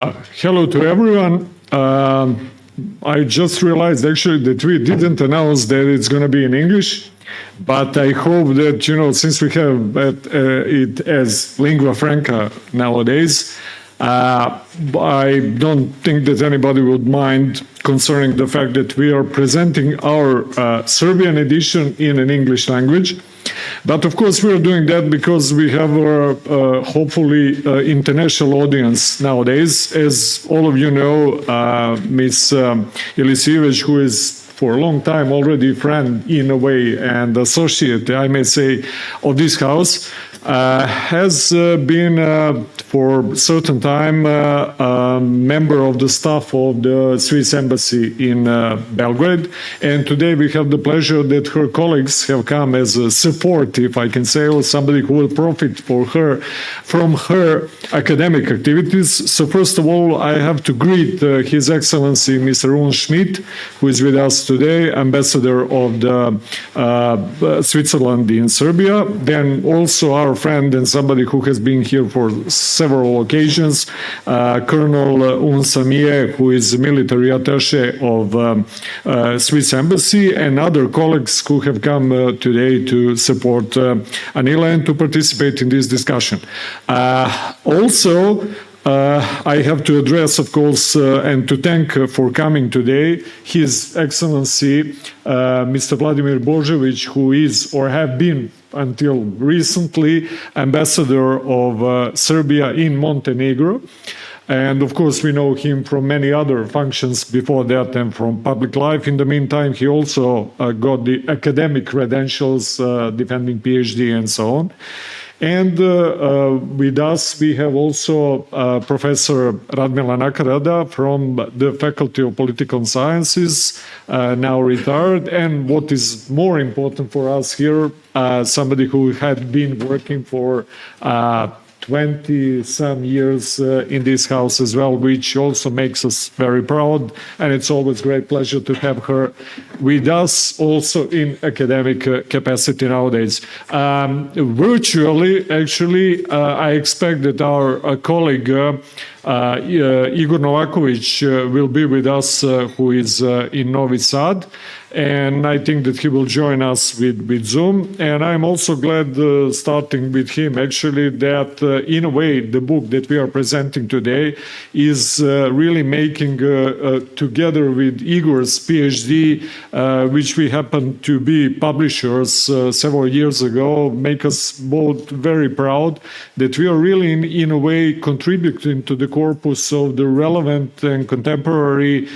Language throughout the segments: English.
Hello to everyone. I just realized actually that we didn't announce that it's going to be in English, but I hope that, since we have it as lingua franca nowadays, I don't think that anybody would mind concerning the fact that we are presenting our Serbian edition in an English language. But of course, we are doing that because we have a hopefully international audience nowadays. As all of you know, Ms. Jelesijević, who is for a long time already friend in a way and associate, I may say, of this house, has been for a certain time a member of the staff of the Swiss Embassy in Belgrade. And today we have the pleasure that her colleagues have come as a support, if I can say, or somebody who will profit from her academic activities. So first of all, I have to greet His Excellency Mr. Rune Schmidt, who is with us today, Ambassador of the Switzerland in Serbia. Then also our friend and somebody who has been here for several occasions, Colonel Unsamie, who is military attaché of Swiss Embassy, and other colleagues who have come today to support Anila and to participate in this discussion. Also, I have to address, of course, and to thank for coming today, His Excellency Mr. Vladimir Božović, who is or have been until recently ambassador of Serbia in Montenegro. And of course, we know him from many other functions before that and from public life. In the meantime, he also got the academic credentials, defending PhD and so on. And with us, we have also Professor Radmila Nakarada from the Faculty of Political Sciences, now retired. And what is more important for us here, somebody who had been working for 20-some years in this house as well, which also makes us very proud. And it's always a great pleasure to have her with us also in academic capacity nowadays. Virtually, actually, I expect that our colleague Igor Novaković will be with us, who is in Novi Sad. And I think that he will join us with Zoom. And I'm also glad, starting with him, actually, that in a way, the book that we are presenting today is really making, together with Igor's PhD, which we happen to be publishers several years ago, make us both very proud that we are really, in a way, contributing to the corpus of the relevant and contemporary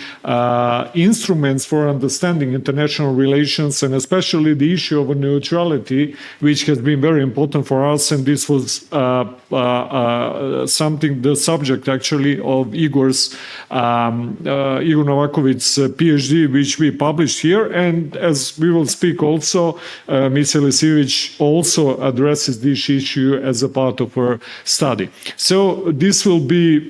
instruments for understanding international relations, and especially the issue of neutrality, which has been very important for us. And this was something, the subject actually of Igor Novakovic's PhD, which we published here. And as we will speak also, Ms. Jelesijević also addresses this issue as a part of her study. So this will be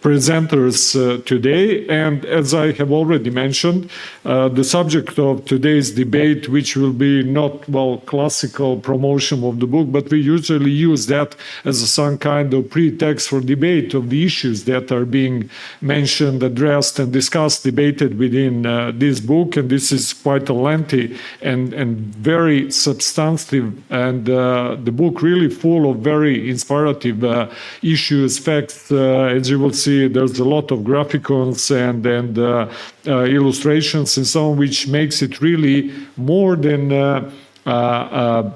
presenters today. And as I have already mentioned, the subject of today's debate, which will be not, classical promotion of the book, but we usually use that as some kind of pretext for debate of the issues that are being mentioned, addressed, and discussed, debated within this book. And this is quite a lengthy and very substantive, and the book really full of very inspirative issues, facts. As you will see, there's a lot of graphicons and illustrations and so on, which makes it really more than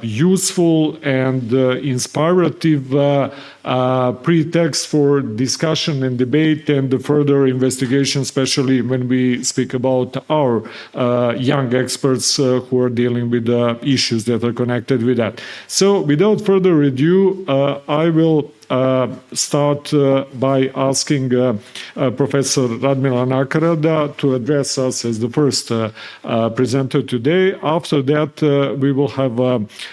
useful and inspirative pretext for discussion and debate and the further investigation, especially when we speak about our young experts who are dealing with the issues that are connected with that. So without further ado, I will start by asking Professor Radmila Nakarada to address us as the first presenter today. After that, we will have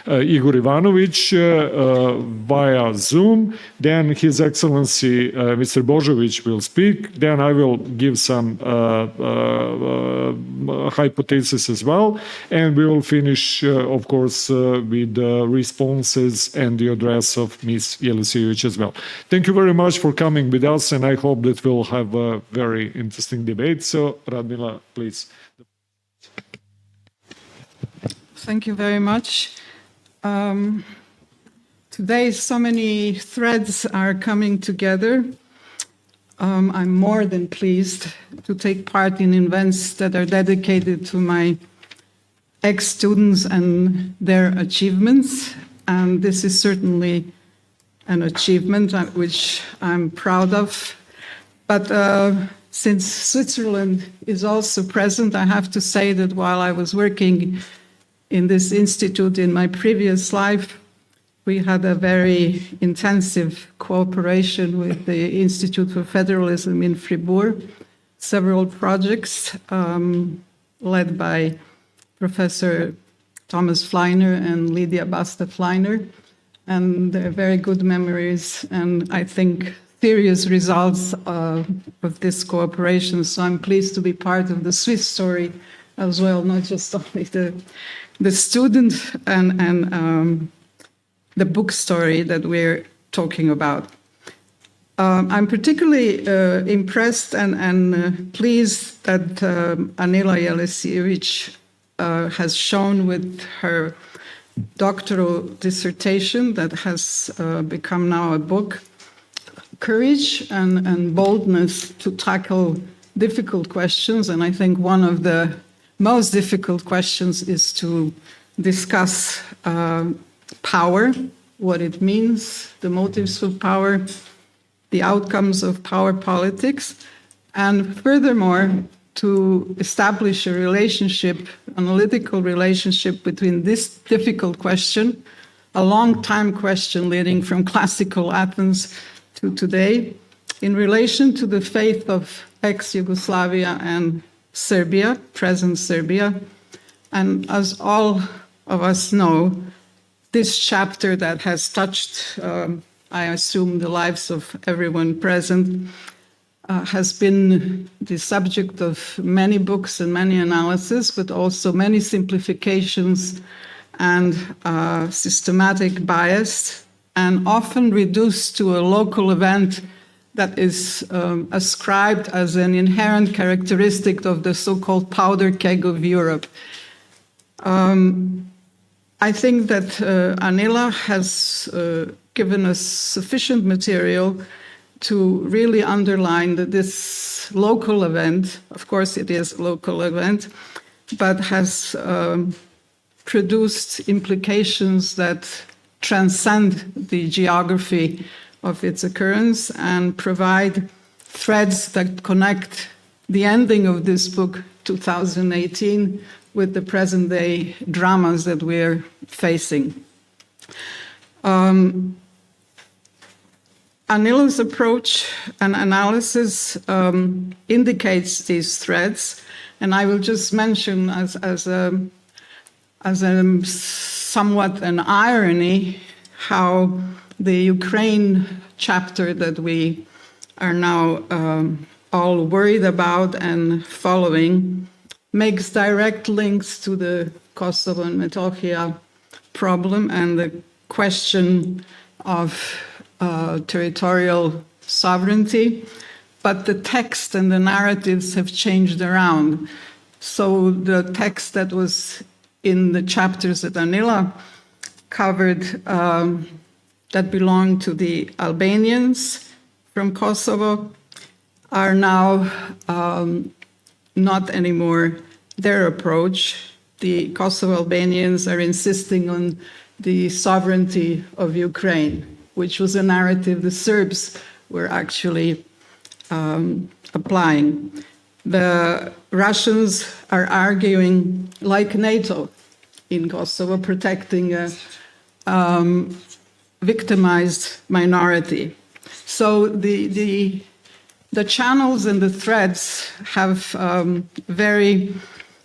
Igor Ivanović via Zoom. Then His Excellency Mr. Božović will speak. Then I will give some hypotheses as well. And we will finish, of course, with responses and the address of Ms. Jelesijević much as well. Thank you very much for coming with us, and I hope that we'll have a very interesting debate. So, Radmila, please. Thank you very much. Today, so many threads are coming together. I'm more than pleased to take part in events that are dedicated to my ex-students and their achievements. And this is certainly an achievement which I'm proud of. But since Switzerland is also present, I have to say that while I was working in this institute in my previous life, we had a very intensive cooperation with the Institute for Federalism in Fribourg, several projects led by Professor Thomas Fleiner and Lydia Basta-Fleiner, and they're very good memories, and I think serious results of this cooperation. So I'm pleased to be part of the Swiss story as well, not just only the student and the book story that we're talking about. I'm particularly impressed and pleased that Anila Jelesijević has shown with her doctoral dissertation that has become now a book, courage and boldness to tackle difficult questions. And I think one of the most difficult questions is to discuss power, what it means, the motives for power, the outcomes of power politics, and furthermore, to establish a relationship, analytical relationship between this difficult question, a long-time question leading from classical Athens to today, in relation to the faith of ex-Yugoslavia and Serbia, present Serbia. And as all of us know, this chapter that has touched, I assume, the lives of everyone present, has been the subject of many books and many analyses, but also many simplifications and systematic bias, and often reduced to a local event that is ascribed as an inherent characteristic of the so-called powder keg of Europe. I think that Anila has given us sufficient material to really underline that this local event, of course it is a local event, but has produced implications that transcend the geography of its occurrence and provide threads that connect the ending of this book, 2018, with the present day dramas that we're facing. Anila's approach and analysis indicates these threads, and I will just mention as a somewhat an irony how the Ukraine chapter that we are now all worried about and following makes direct links to the Kosovo and Metohija problem and the question of territorial sovereignty, but the text and the narratives have changed around. So the text that was in the chapters that Anila covered that belong to the Albanians from Kosovo are now not anymore their approach. The Kosovo Albanians are insisting on the sovereignty of Ukraine, which was a narrative the Serbs were actually applying. The Russians are arguing like NATO in Kosovo, protecting a victimized minority. So the channels and the threads have very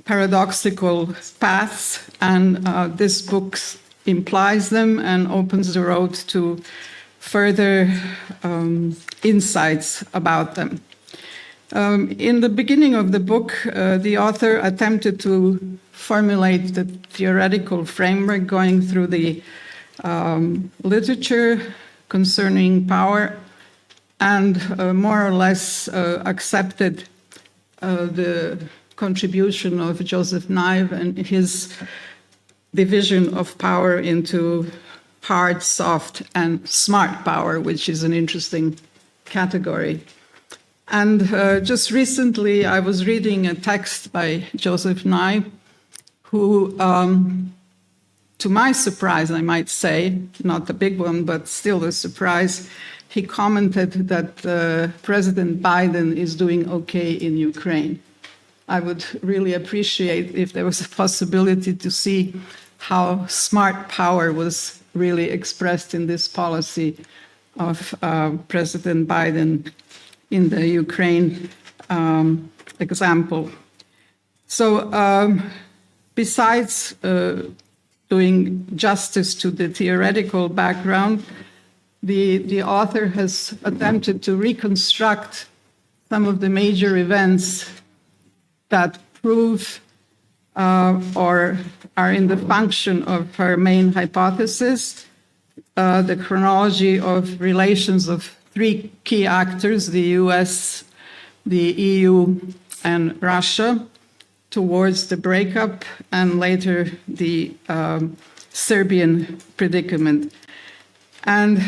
paradoxical paths, and this book implies them and opens the road to further insights about them. In the beginning of the book, the author attempted to formulate the theoretical framework going through the literature, concerning power, and more or less accepted the contribution of Joseph Nye and his division of power into hard, soft, and smart power, which is an interesting category. And just recently, I was reading a text by Joseph Nye, who, to my surprise, I might say, not a big one, but still a surprise, he commented that President Biden is doing okay in Ukraine. I would really appreciate if there was a possibility to see how smart power was really expressed in this policy of President Biden in the Ukraine example. So besides doing justice to the theoretical background, the author has attempted to reconstruct some of the major events that prove or are in the function of her main hypothesis, the chronology of relations of three key actors, the US, the EU, and Russia, towards the breakup, and later the Serbian predicament. And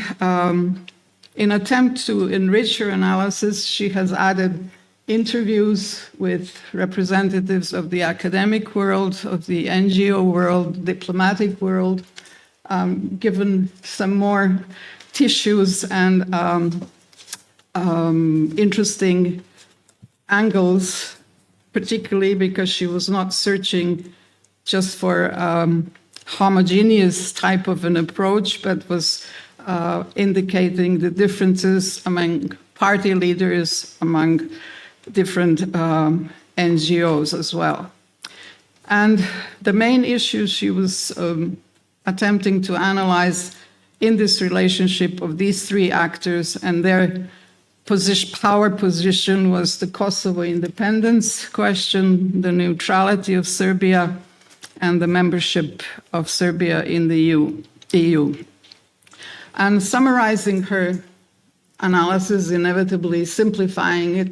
in attempt to enrich her analysis, she has added interviews with representatives of the academic world, of the NGO world, diplomatic world, given some more tissues and interesting angles, particularly because she was not searching just for homogeneous type of an approach, but was indicating the differences among party leaders, among different NGOs as well. And the main issues she was attempting to analyze in this relationship of these three actors and their power position was the Kosovo independence question, the neutrality of Serbia, and the membership of Serbia in the EU. And summarizing her analysis, inevitably simplifying it,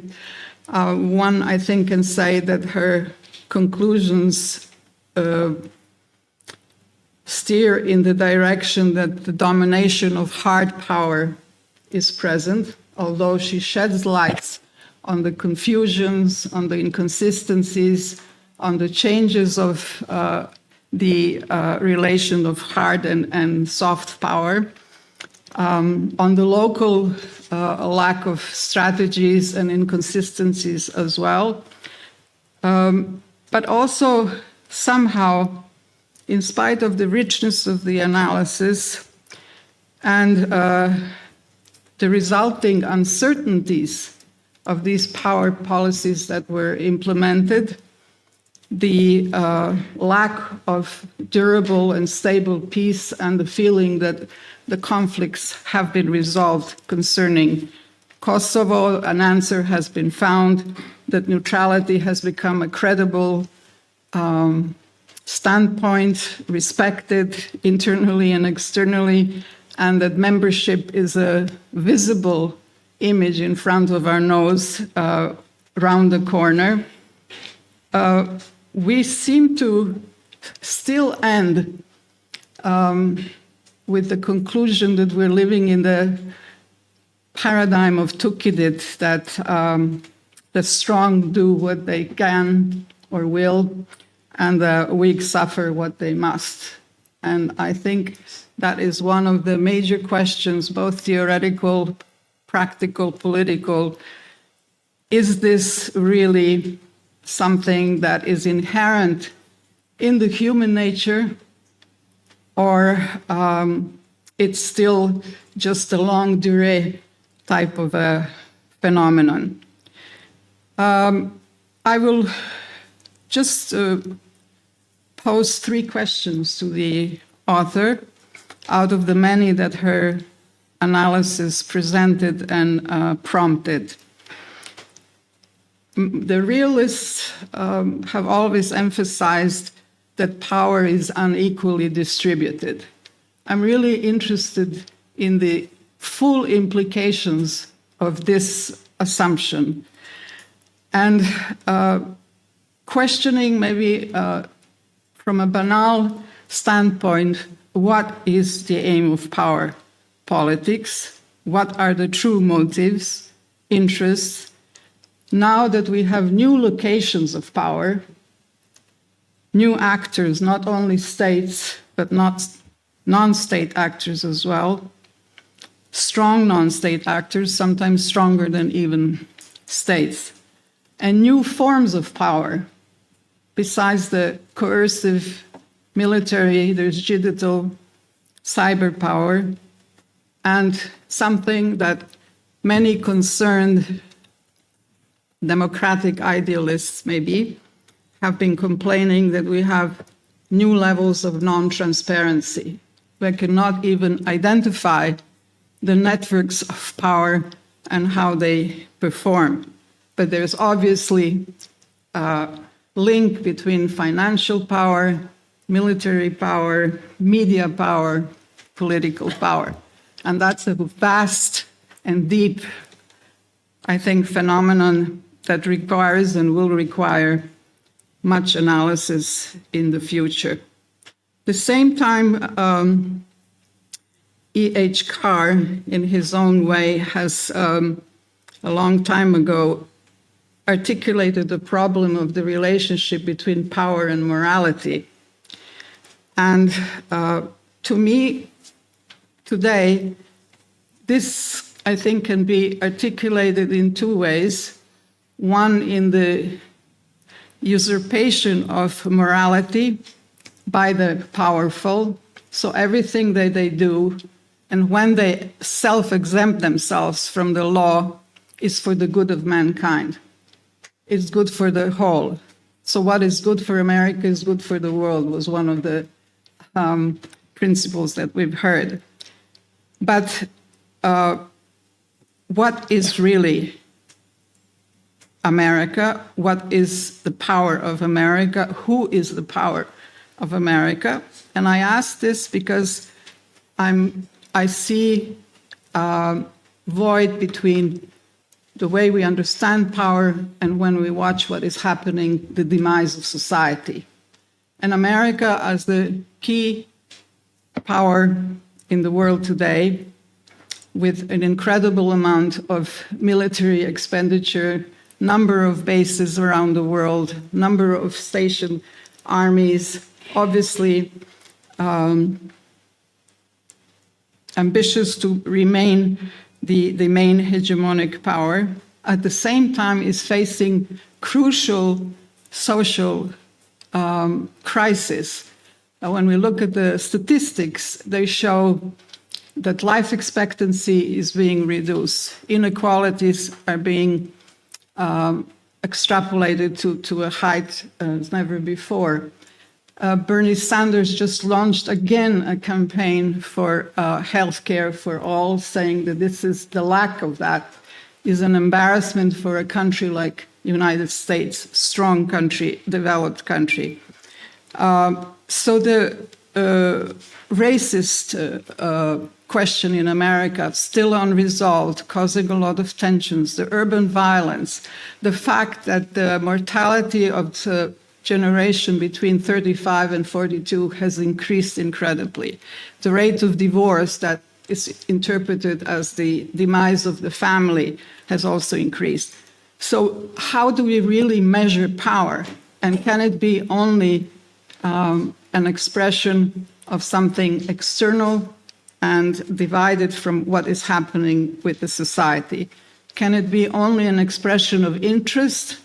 one, I think, can say that her conclusions steer in the direction that the domination of hard power is present, although she sheds light on the confusions, on the inconsistencies, on the changes of the relation of hard and soft power, on the local lack of strategies and inconsistencies as well, but also somehow, in spite of the richness of the analysis and the resulting uncertainties of these power policies that were implemented, the lack of durable and stable peace and the feeling that the conflicts have been resolved concerning Kosovo, an answer has been found, that neutrality has become a credible standpoint, respected internally and externally, and that membership is a visible image in front of our nose around the corner. We seem to still end with the conclusion that we're living in the paradigm of Thukydides, that the strong do what they can or will, and the weak suffer what they must. And I think that is one of the major questions, both theoretical, practical, political. Is this really something that is inherent in the human nature, or it's still just a longue durée type of a phenomenon? I will just pose three questions to the author out of the many that her analysis presented and prompted. The realists have always emphasized that power is unequally distributed. I'm really interested in the full implications of this assumption. And questioning maybe from a banal standpoint, what is the aim of power politics? What are the true motives, interests? Now that we have new locations of power, new actors, not only states, but not non-state actors as well, strong non-state actors, sometimes stronger than even states, and new forms of power. Besides the coercive military, there's digital cyber power, and something that many concerned democratic idealists maybe have been complaining, that we have new levels of non-transparency. We cannot even identify the networks of power and how they perform. But there's obviously a link between financial power, military power, media power, political power. And that's a vast and deep, I think, phenomenon that requires and will require much analysis in the future. At the same time, E.H. Carr, in his own way, has a long time ago articulated the problem of the relationship between power and morality. And to me, today, this, I think, can be articulated in two ways. One, in the usurpation of morality by the powerful. So everything that they do, and when they self-exempt themselves from the law, is for the good of mankind. It's good for the whole. So what is good for America is good for the world, was one of the principles that we've heard. But what is really America? What is the power of America? Who is the power of America? And I ask this because I see a void between the way we understand power and when we watch what is happening, the demise of society. And America, as the key power in the world today, with an incredible amount of military expenditure, number of bases around the world, number of stationed armies, obviously ambitious to remain the main hegemonic power, at the same time is facing crucial social crisis. When we look at the statistics, they show that life expectancy is being reduced. Inequalities are being extrapolated to a height as never before. Bernie Sanders just launched again a campaign for health care for all, saying that the lack of that is an embarrassment for a country like the United States, strong country, developed country. So the racist question in America, still unresolved, causing a lot of tensions, the urban violence, the fact that the mortality of the generation between 35 and 42 has increased incredibly. The rate of divorce that is interpreted as the demise of the family has also increased. So how do we really measure power? And can it be only an expression of something external and divided from what is happening with the society? Can it be only an expression of interest,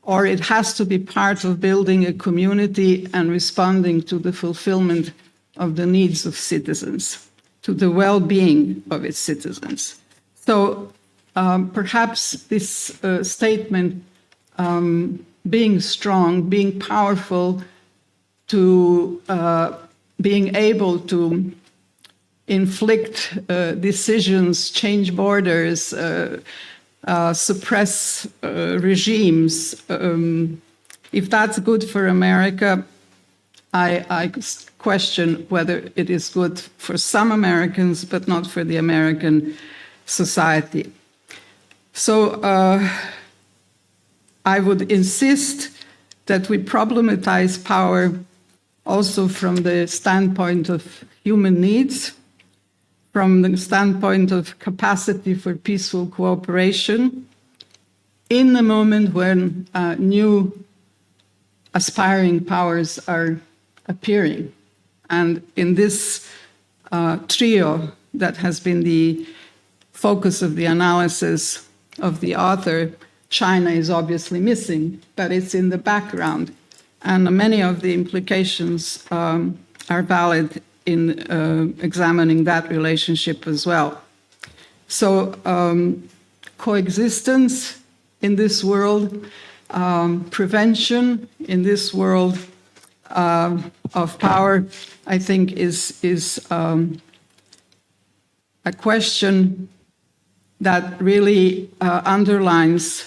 or it has to be part of building a community and responding to the fulfillment of the needs of citizens, to the well-being of its citizens? So perhaps this statement, being strong, being powerful, to being able to inflict decisions, change borders, suppress regimes. If that's good for America, I question whether it is good for some Americans, but not for the American society. So I would insist that we problematize power also from the standpoint of human needs, from the standpoint of capacity for peaceful cooperation, in the moment when new aspiring powers are appearing. And in this trio that has been the focus of the analysis of the author, China is obviously missing, but it's in the background. And many of the implications are valid in examining that relationship as well. So coexistence in this world, prevention in this world of power, I think is a question that really underlines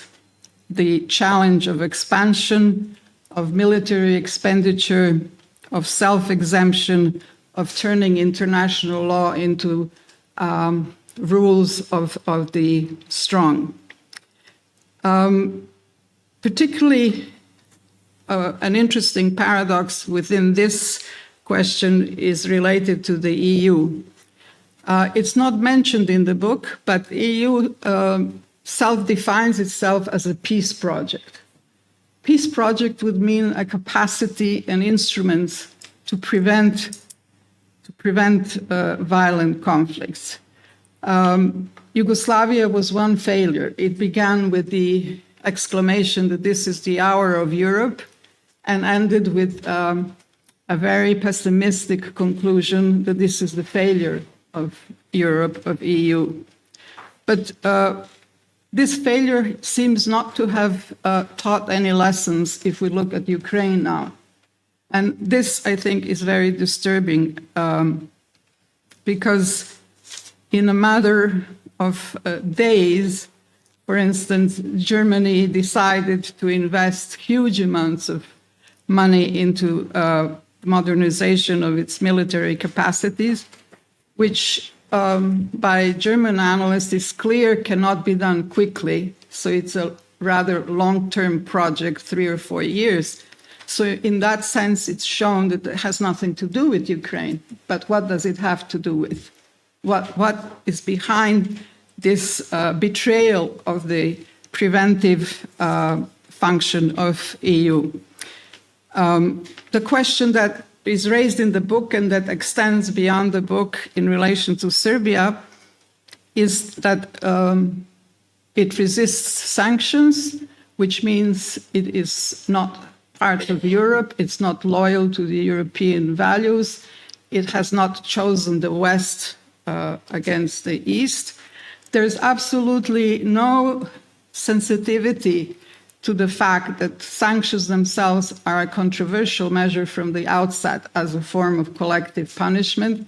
the challenge of expansion, of military expenditure, of self-exemption, of turning international law into rules of the strong. Particularly an interesting paradox within this question is related to the EU. It's not mentioned in the book, but the EU self-defines itself as a peace project. Peace project would mean a capacity and instruments to prevent violent conflicts. Yugoslavia was one failure. It began with the exclamation that this is the hour of Europe, and ended with a very pessimistic conclusion that this is the failure of Europe, of EU. But this failure seems not to have taught any lessons if we look at Ukraine now. And this, I think, is very disturbing because in a matter of days, for instance, Germany decided to invest huge amounts of money into modernization of its military capacities, which by German analysts is clear cannot be done quickly. So it's a rather long-term project, 3 or 4 years. So in that sense, it's shown that it has nothing to do with Ukraine. But what does it have to do with? What is behind this betrayal of the preventive function of EU? The question that is raised in the book and that extends beyond the book in relation to Serbia is that it resists sanctions, which means it is not part of Europe, it's not loyal to the European values, it has not chosen the West against the East. There's absolutely no sensitivity to the fact that sanctions themselves are a controversial measure from the outset as a form of collective punishment,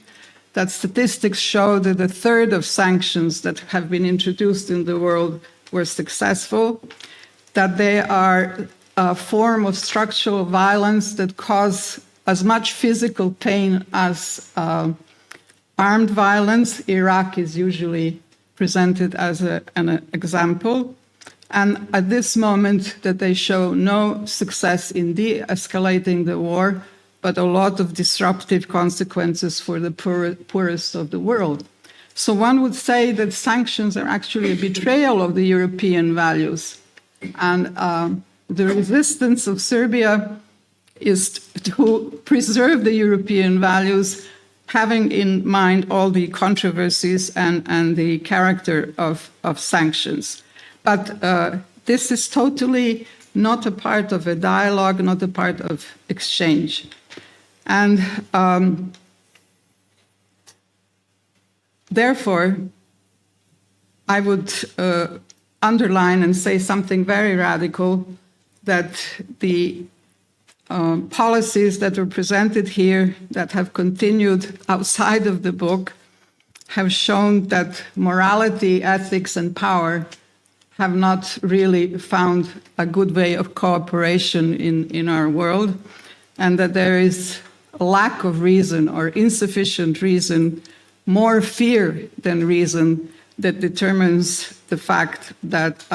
that statistics show that a third of sanctions that have been introduced in the world were successful, that they are a form of structural violence that cause as much physical pain as armed violence. Iraq is usually presented as an example. And at this moment that they show no success in de-escalating the war, but a lot of disruptive consequences for the poorest of the world. So one would say that sanctions are actually a betrayal of the European values. And the resistance of Serbia is to preserve the European values, having in mind all the controversies and the character of sanctions. But this is totally not a part of a dialogue, not a part of exchange. And therefore, I would underline and say something very radical, that the policies that were presented here that have continued outside of the book have shown that morality, ethics, and power have not really found a good way of cooperation in our world, and that there is lack of reason or insufficient reason, more fear than reason, that determines the fact that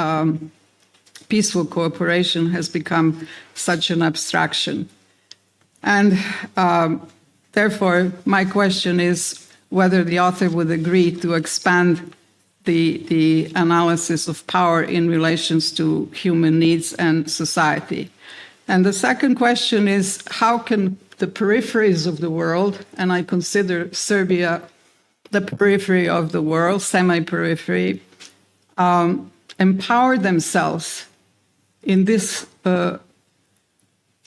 peaceful cooperation has become such an abstraction. And therefore, my question is whether the author would agree to expand the analysis of power in relations to human needs and society. And the second question is, how can the peripheries of the world, and I consider Serbia the periphery of the world, semi-periphery, empower themselves in this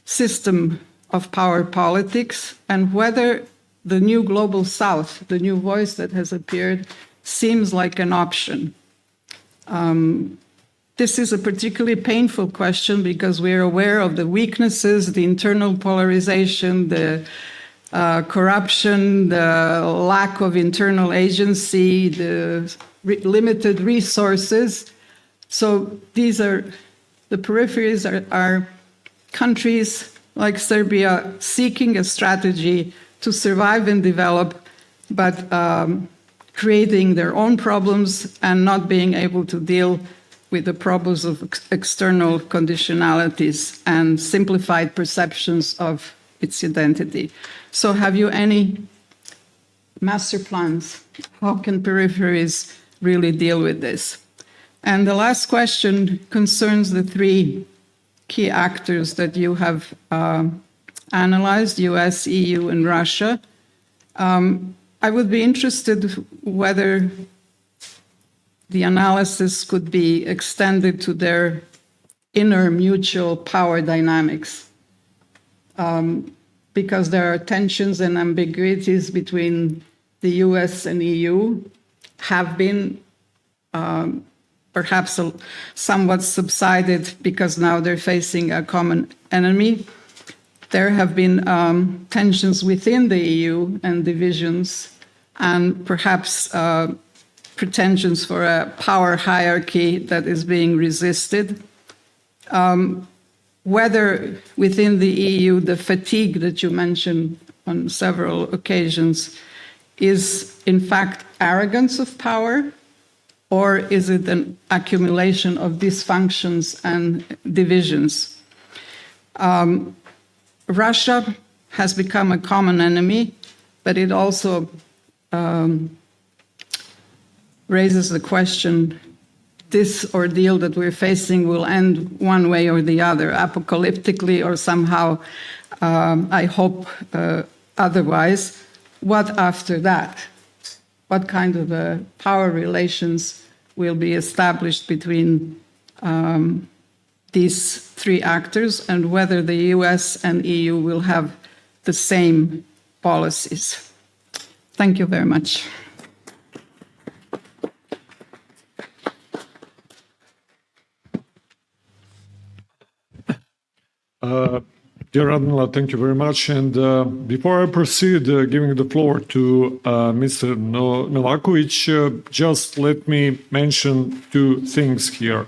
system of power politics, and whether the new global south, the new voice that has appeared, seems like an option. This is a particularly painful question because we are aware of the weaknesses, the internal polarization, the corruption, the lack of internal agency, the limited resources. So these are, the peripheries are countries like Serbia seeking a strategy to survive and develop, but creating their own problems and not being able to deal with the problems of external conditionalities and simplified perceptions of its identity. So have you any master plans? How can peripheries really deal with this? And the last question concerns the three key actors that you have analyzed, US, EU, and Russia. I would be interested whether the analysis could be extended to their inner mutual power dynamics, because there are tensions and ambiguities between the US and EU, have been perhaps somewhat subsided because now they're facing a common enemy. There have been tensions within the EU and divisions, and perhaps pretensions for a power hierarchy that is being resisted. Whether within the EU the fatigue that you mentioned on several occasions is in fact arrogance of power, or is it an accumulation of dysfunctions and divisions? Russia has become a common enemy, but it also raises the question, this ordeal that we're facing will end one way or the other, apocalyptically or somehow, I hope, otherwise. What after that? What kind of power relations will be established between these three actors, and whether the US and EU will have the same policies? Thank you very much. Dear Radmila, thank you very much. And before I proceed, giving the floor to Mr. Novaković, just let me mention two things here.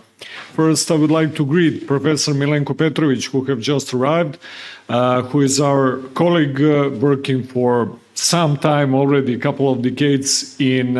First, I would like to greet Professor Milenko Petrović, who have just arrived, who is our colleague working for some time already, a couple of decades in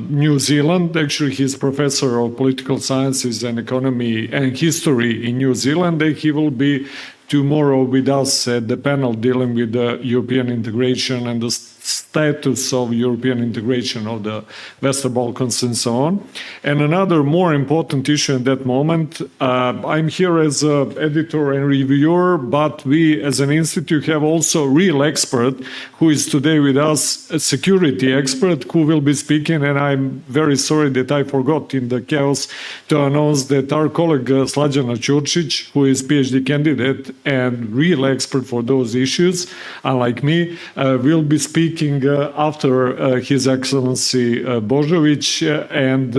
New Zealand. Actually, he's professor of political sciences and economy and history in New Zealand, and he will be tomorrow with us at the panel dealing with the European integration and the status of European integration of the Western Balkans and so on. And another more important issue at that moment, I'm here as an editor and reviewer, but we as an institute have also a real expert who is today with us, a security expert who will be speaking, and I'm very sorry that I forgot in the chaos to announce that our colleague Slađana Ćurčić, who is PhD candidate and real expert for those issues, unlike me, will be speaking after His Excellency Božović, and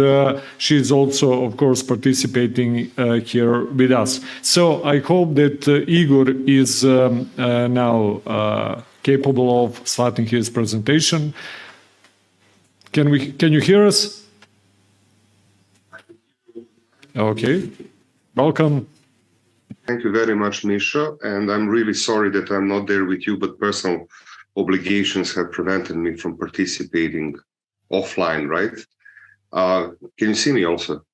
she is also, of course, participating here with us. So I hope that Igor is now capable of starting his presentation. Can you hear us? Okay, welcome. Thank you very much, Misha. And I'm really sorry that I'm not there with you, but personal obligations have prevented me from participating offline, right? Can you see me also?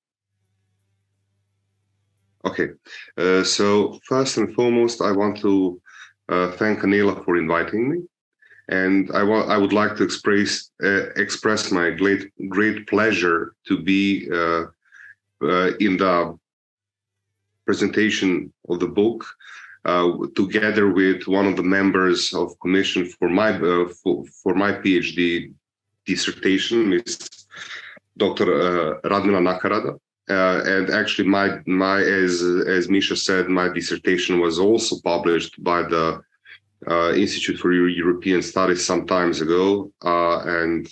Okay. So first and foremost, I want to thank Anila for inviting me. And I would like to express my great pleasure to be in the presentation of the book together with one of the members of commission for my PhD dissertation, Ms. Dr. Radmila Nakarada. And actually, as Misha said, my dissertation was also published by the Institute for European Studies some time ago. And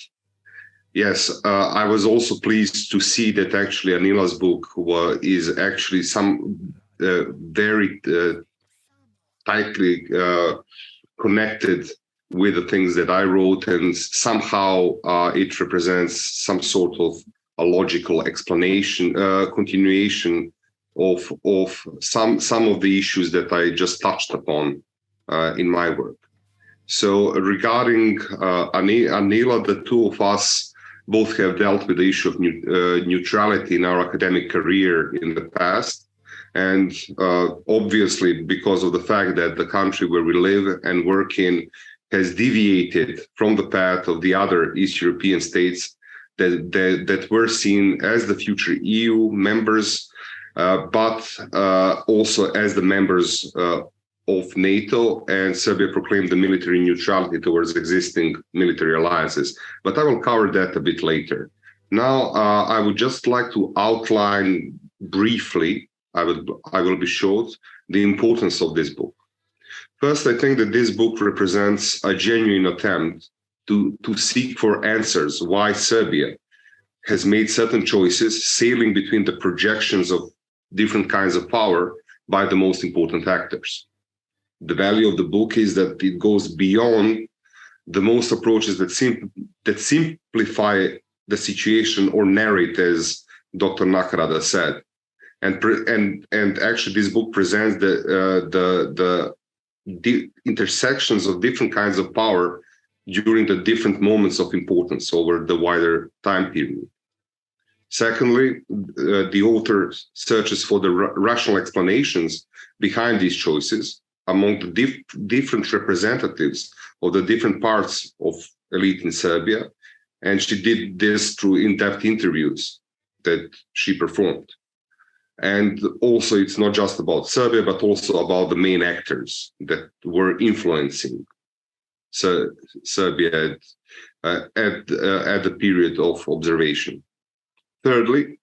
yes, I was also pleased to see that actually Anila's book is actually some very tightly connected with the things that I wrote, and somehow it represents some sort of a logical explanation, continuation of some of the issues that I just touched upon in my work. So regarding Anila, the two of us both have dealt with the issue of neutrality in our academic career in the past. And obviously, because of the fact that the country where we live and work in has deviated from the path of the other East European states that were seen as the future EU members, but also as the members of NATO, and Serbia proclaimed the military neutrality towards existing military alliances. But I will cover that a bit later. Now, I would just like to outline briefly, I will be short, the importance of this book. First, I think that this book represents a genuine attempt to seek for answers why Serbia has made certain choices, sailing between the projections of different kinds of power by the most important actors. The value of the book is that it goes beyond the most approaches that simplify the situation or narrate, as Dr. Nakarada said. And actually, this book presents the intersections of different kinds of power during the different moments of importance over the wider time period. Secondly, the author searches for the rational explanations behind these choices among the different representatives of the different parts of elite in Serbia. And she did this through in-depth interviews that she performed. And also, it's not just about Serbia, but also about the main actors that were influencing Serbia at the period of observation. Thirdly,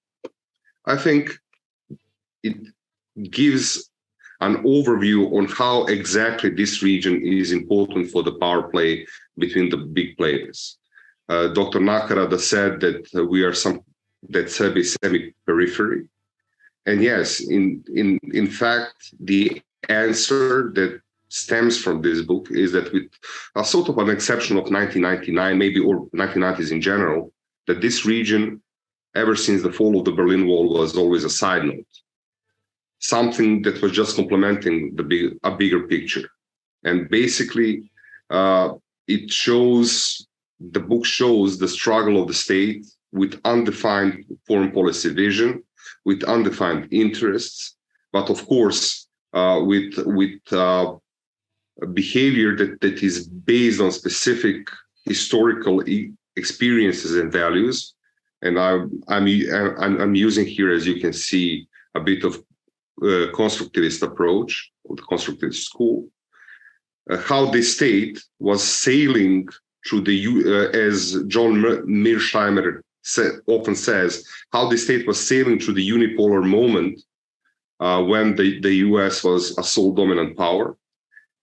I think it gives an overview on how exactly this region is important for the power play between the big players. Dr. Nakarada said that that Serbia is semi-periphery. And yes, in fact, the answer that stems from this book is that, with a sort of an exception of 1999, maybe, or 1990s in general, that this region, ever since the fall of the Berlin Wall, was always a side note, something that was just complementing a bigger picture. And basically, the book shows the struggle of the state with undefined foreign policy vision, with undefined interests, but of course, with behavior that is based on specific historical experiences and values. And I'm using here, as you can see, a bit of constructivist approach, or the constructivist school. How the state was sailing through as John Mearsheimer often says, how the state was sailing through the unipolar moment when the US was a sole dominant power,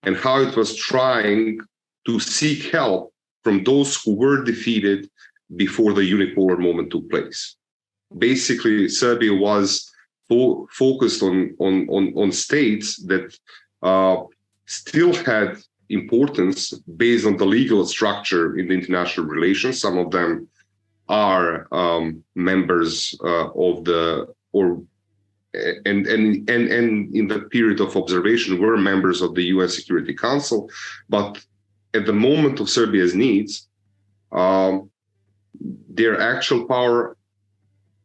and how it was trying to seek help from those who were defeated before the unipolar moment took place. Basically, Serbia was focused on states that still had importance based on the legal structure in the international relations. Some of them are members of or in the period of observation were members of the UN Security Council, but at the moment of Serbia's needs, their actual power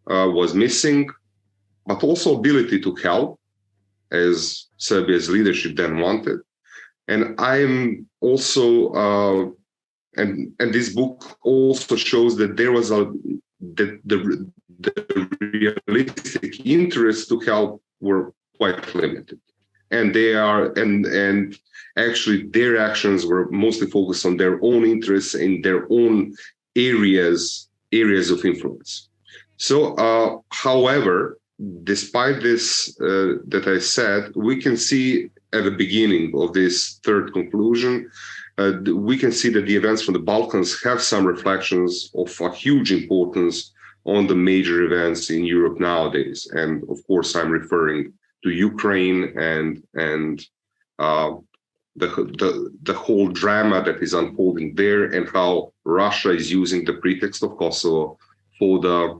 was missing, but also ability to help, as Serbia's leadership then wanted. And I am also, and this book also shows that there was the realistic interests to help were quite limited, and and actually their actions were mostly focused on their own interests in their own areas of influence. So, however, despite this that I said, we can see at the beginning of this third conclusion, we can see that the events from the Balkans have some reflections of a huge importance on the major events in Europe nowadays. And of course, I'm referring to Ukraine and the whole drama that is unfolding there, and how Russia is using the pretext of Kosovo for the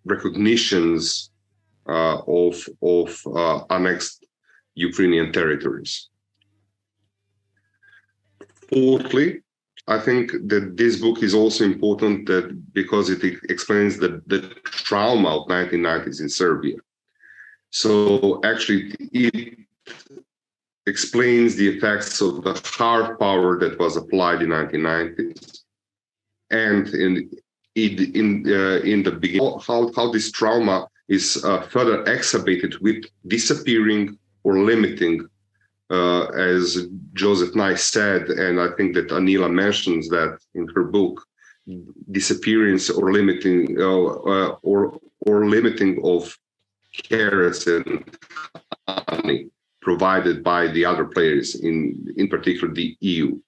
recognitions of annexed Ukrainian territories. Fourthly, I think that this book is also important because it explains the trauma of 1990s in Serbia. So actually, it explains the effects of the hard power that was applied in 1990s, and in the beginning, how this trauma is further exacerbated with disappearing or limiting, as Joseph Nye said, and I think that Anila mentions that in her book, disappearance or limiting or limiting of carrots and honey provided by the other players, in particular the EU.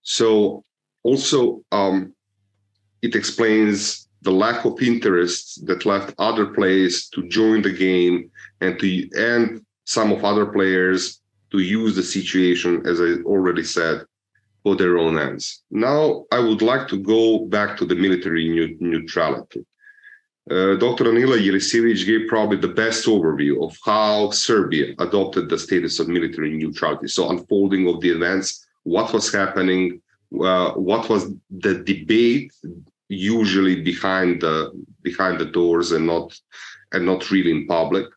So also it explains the lack of interest that left other players to join the game, and some of other players to use the situation, as I already said, for their own ends. Now, I would like to go back to the military neutrality. Dr. Anila Jelesijević gave probably the best overview of how Serbia adopted the status of military neutrality. So unfolding of the events, what was happening, what was the debate, usually behind the doors and not really in public.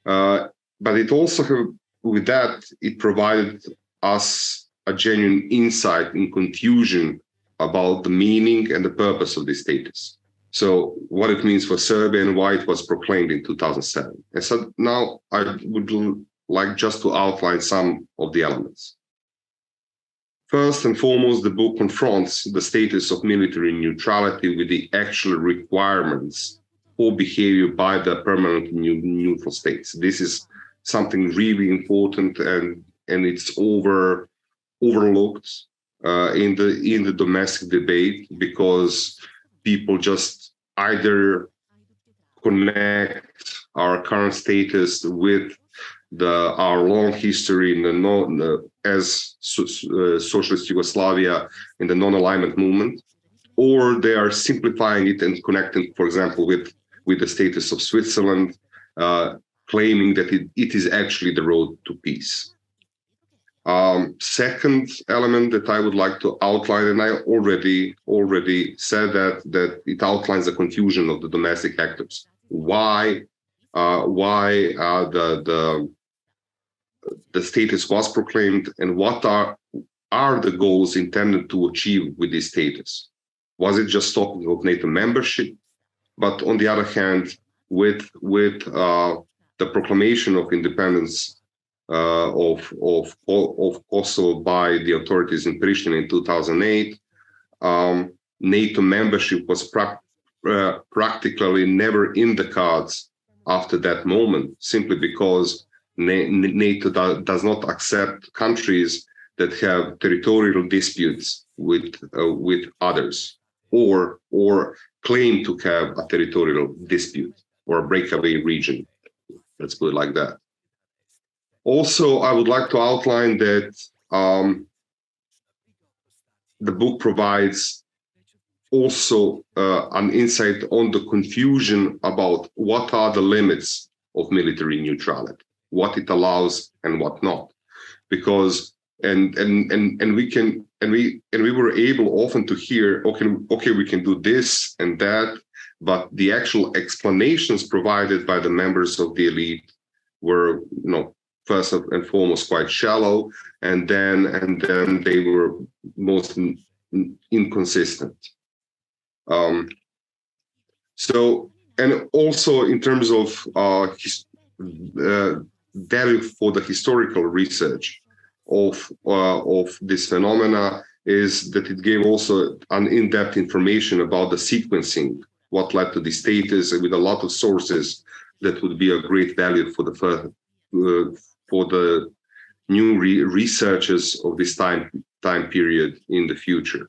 But it also, with that, it provided us a genuine insight in confusion about the meaning and the purpose of this status. So what it means for Serbia and why it was proclaimed in 2007. And so now I would like just to outline some of the elements. First and foremost, the book confronts the status of military neutrality with the actual requirements for behavior by the permanent neutral states. This is something really important, and it's overlooked in the domestic debate, because people just either connect our current status with our long history as socialist Yugoslavia in the non-alignment movement, or they are simplifying it and connecting, for example, with the status of Switzerland, claiming that it is actually the road to peace. Second element that I would like to outline, and I already said that it outlines the confusion of the domestic actors. Why the status was proclaimed, and what are the goals intended to achieve with this status? Was it just talking of NATO membership? But on the other hand, with the proclamation of independence of Kosovo by the authorities in Pristina in 2008, NATO membership was practically never in the cards after that moment, simply because NATO does not accept countries that have territorial disputes with others, or claim to have a territorial dispute or a breakaway region. Let's put it like that. Also, I would like to outline that the book provides also an insight on the confusion about what are the limits of military neutrality, what it allows and what not, because and we were able often to hear, okay, we can do this and that, but the actual explanations provided by the members of the elite were, first and foremost quite shallow, and then they were most inconsistent. So, and also in terms of value for the historical research of this phenomena is that it gave also an in-depth information about the sequencing, what led to the status, with a lot of sources that would be a great value for the new researchers of this time period in the future.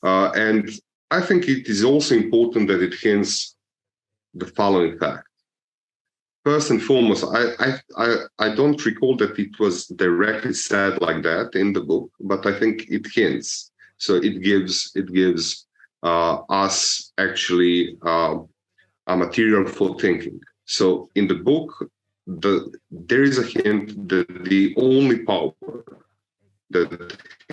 And I think it is also important that it hints the following fact. First and foremost, I don't recall that it was directly said like that in the book, but I think it hints. So it gives us actually a material for thinking. So in the book, there is a hint that the only power that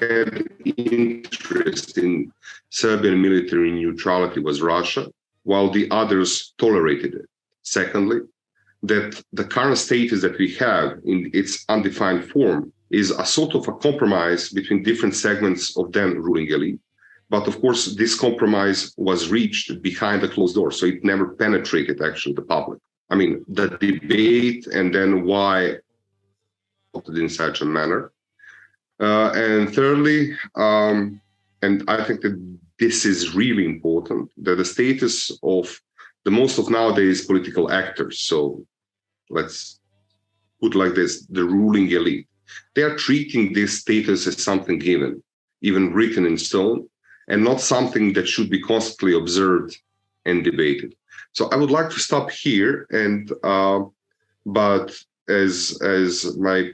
had interest in Serbian military neutrality was Russia, while the others tolerated it. Secondly, that the current status that we have in its undefined form is a sort of a compromise between different segments of then ruling elite. But of course, this compromise was reached behind a closed door, so it never penetrated actually the public. I mean, the debate and then why in such a manner. And thirdly, and I think that this is really important, that the status of the most of nowadays political actors, so let's put like this, the ruling elite, they are treating this status as something given, even written in stone, and not something that should be constantly observed and debated. So I would like to stop here, and but as my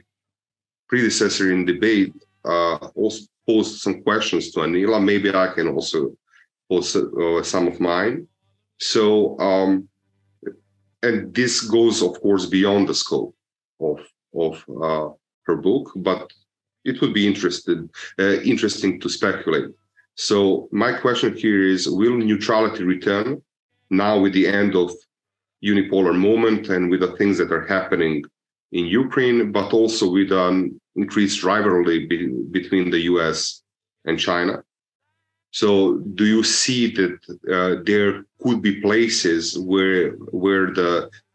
predecessor in debate also posed some questions to Anila, maybe I can also pose some of mine. So, and this goes, of course, beyond the scope of her book, but it would be interesting to speculate. So my question here is, will neutrality return now with the end of unipolar moment and with the things that are happening in Ukraine, but also with an increased rivalry between the US and China? So do you see that there could be places where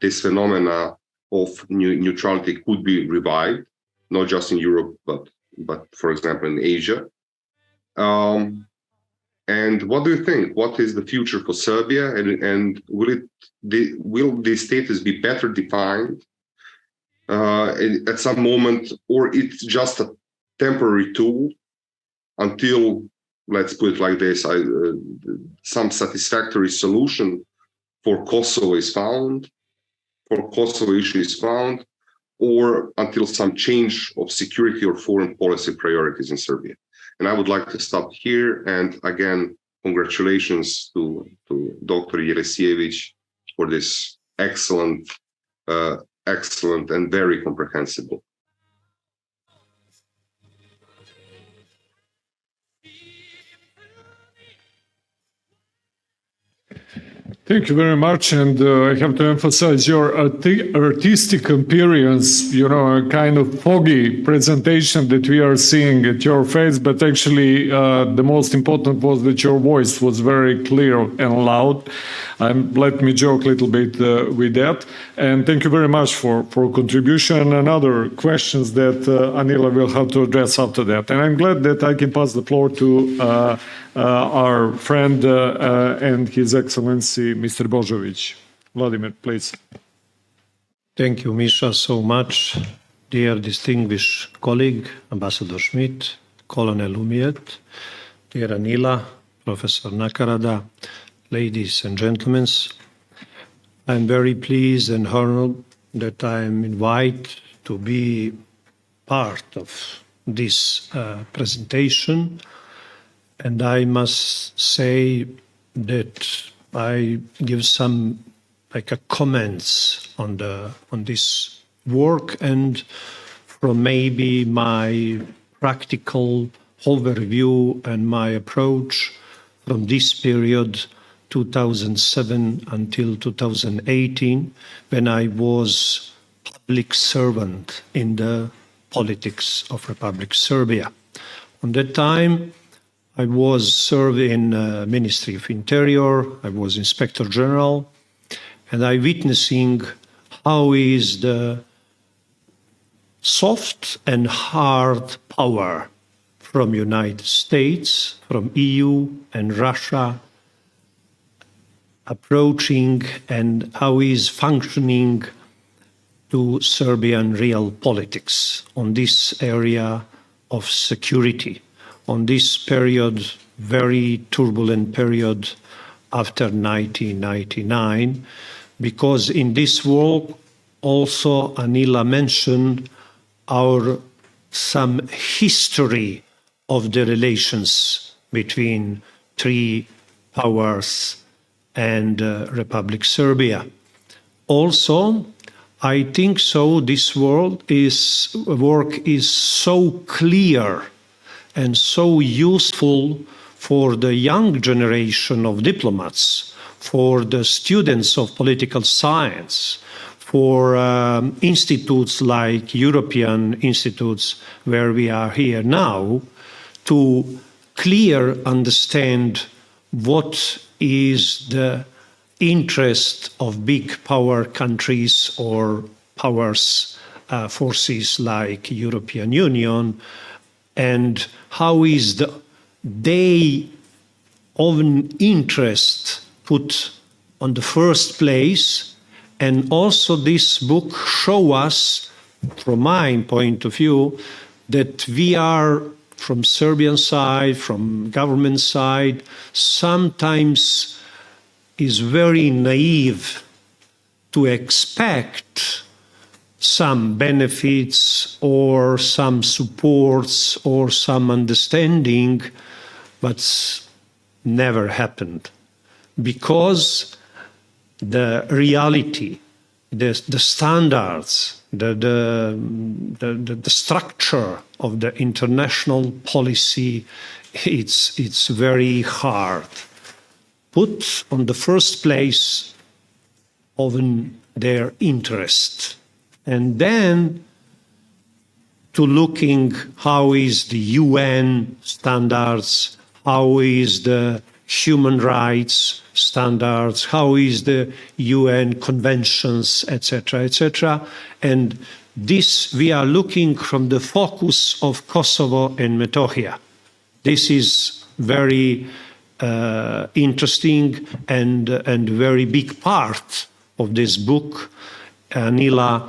this phenomena of neutrality could be revived, not just in Europe, but for example in Asia? And what do you think? What is the future for Serbia? And will the status be better defined at some moment, or it's just a temporary tool until, let's put it like this, some satisfactory solution for Kosovo is found, for Kosovo issue is found, or until some change of security or foreign policy priorities in Serbia? And I would like to stop here. And again, congratulations to Dr. Jelesijević for this excellent and very comprehensive book. Thank you very much, and I have to emphasize your artistic appearance, a kind of foggy presentation that we are seeing at your face, but actually the most important was that your voice was very clear and loud. Let me joke a little bit with that, and thank you very much for contribution and other questions that Anila will have to address after that. And I'm glad that I can pass the floor to our friend and His Excellency, Mr. Božović. Vladimir, please. Thank you, Misha, so much. Dear distinguished colleague, Ambassador Schmidt, Colonel Umiet, dear Anila, Professor Nakarada, ladies and gentlemen, I'm very pleased and honored that I'm invited to be part of this presentation. And I must say that I give some comments on this work and from maybe my practical overview and my approach from this period 2007 until 2018, when I was public servant in the politics of Republic Serbia. On that time, I was serving in Ministry of Interior, I was Inspector General, and I witnessing how is the soft and hard power from United States, from EU and Russia approaching and how is functioning to Serbian real politics on this area of security, on this period, very turbulent period after 1999, because in this work also Anila mentioned some history of the relations between three powers and Republic Serbia. Also, I think so this work is so clear and so useful for the young generation of diplomats, for the students of political science, for institutes like European institutes where we are here now, to clear understand what is the interest of big power countries or powers forces like European Union, and how is their own interest put on the first place. And also this book shows us, from my point of view, that we are from Serbian side, from government side, sometimes is very naive to expect some benefits or some supports or some understanding, but never happened. Because the reality, the standards, the structure of the international policy, it's very hard. Put on the first place of their interest, and then to looking how is the UN standards, how is the human rights standards, how is the UN conventions, etc., etc. And this we are looking from the focus of Kosovo and Metohija. This is very interesting and very big part of this book. Anila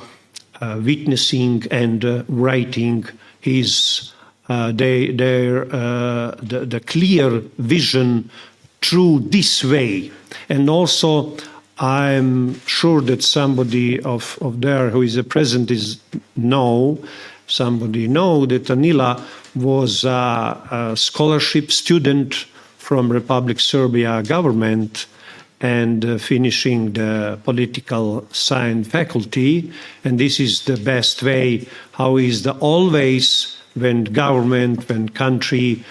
witnessing and writing his the clear vision through this way. And also, I'm sure that somebody of there who is present somebody know that Anila was a scholarship student from Republic Serbia government and finishing the political science faculty. And this is the best way, how is always when government, when country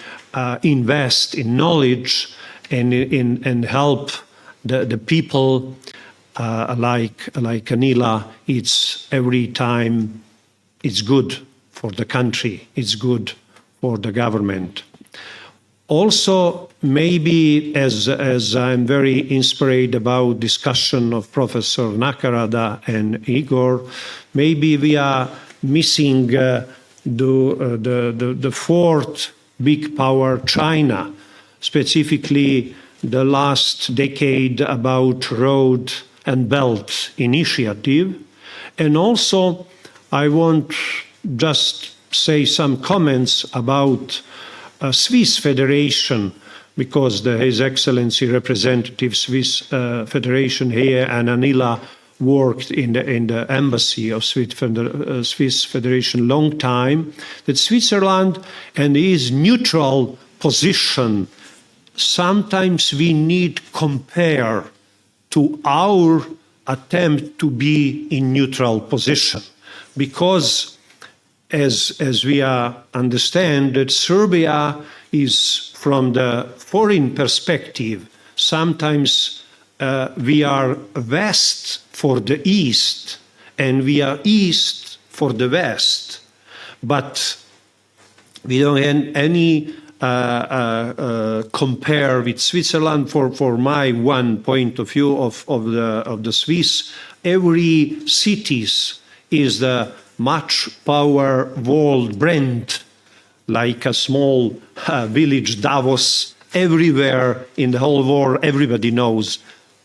invest in knowledge and help the people like Anila, it's every time it's good for the country, it's good for the government. Also, maybe as I'm very inspired about discussion of Professor Nakarada and Igor, maybe we are missing the fourth big power, China, specifically the last decade about Road and Belt Initiative. And also, I want just say some comments about Swiss Federation, because His Excellency representative Swiss Federation here and Anila worked in the embassy of Swiss Federation long time, that Switzerland and is neutral position, sometimes we need compare to our attempt to be in neutral position, because as we understand that Serbia is, from the foreign perspective, sometimes we are west for the east and we are east for the west, but we don't have any compare with Switzerland. For my one point of view of the Swiss, every cities is the much power world brand, like a small village Davos. Everywhere in the whole world, everybody knows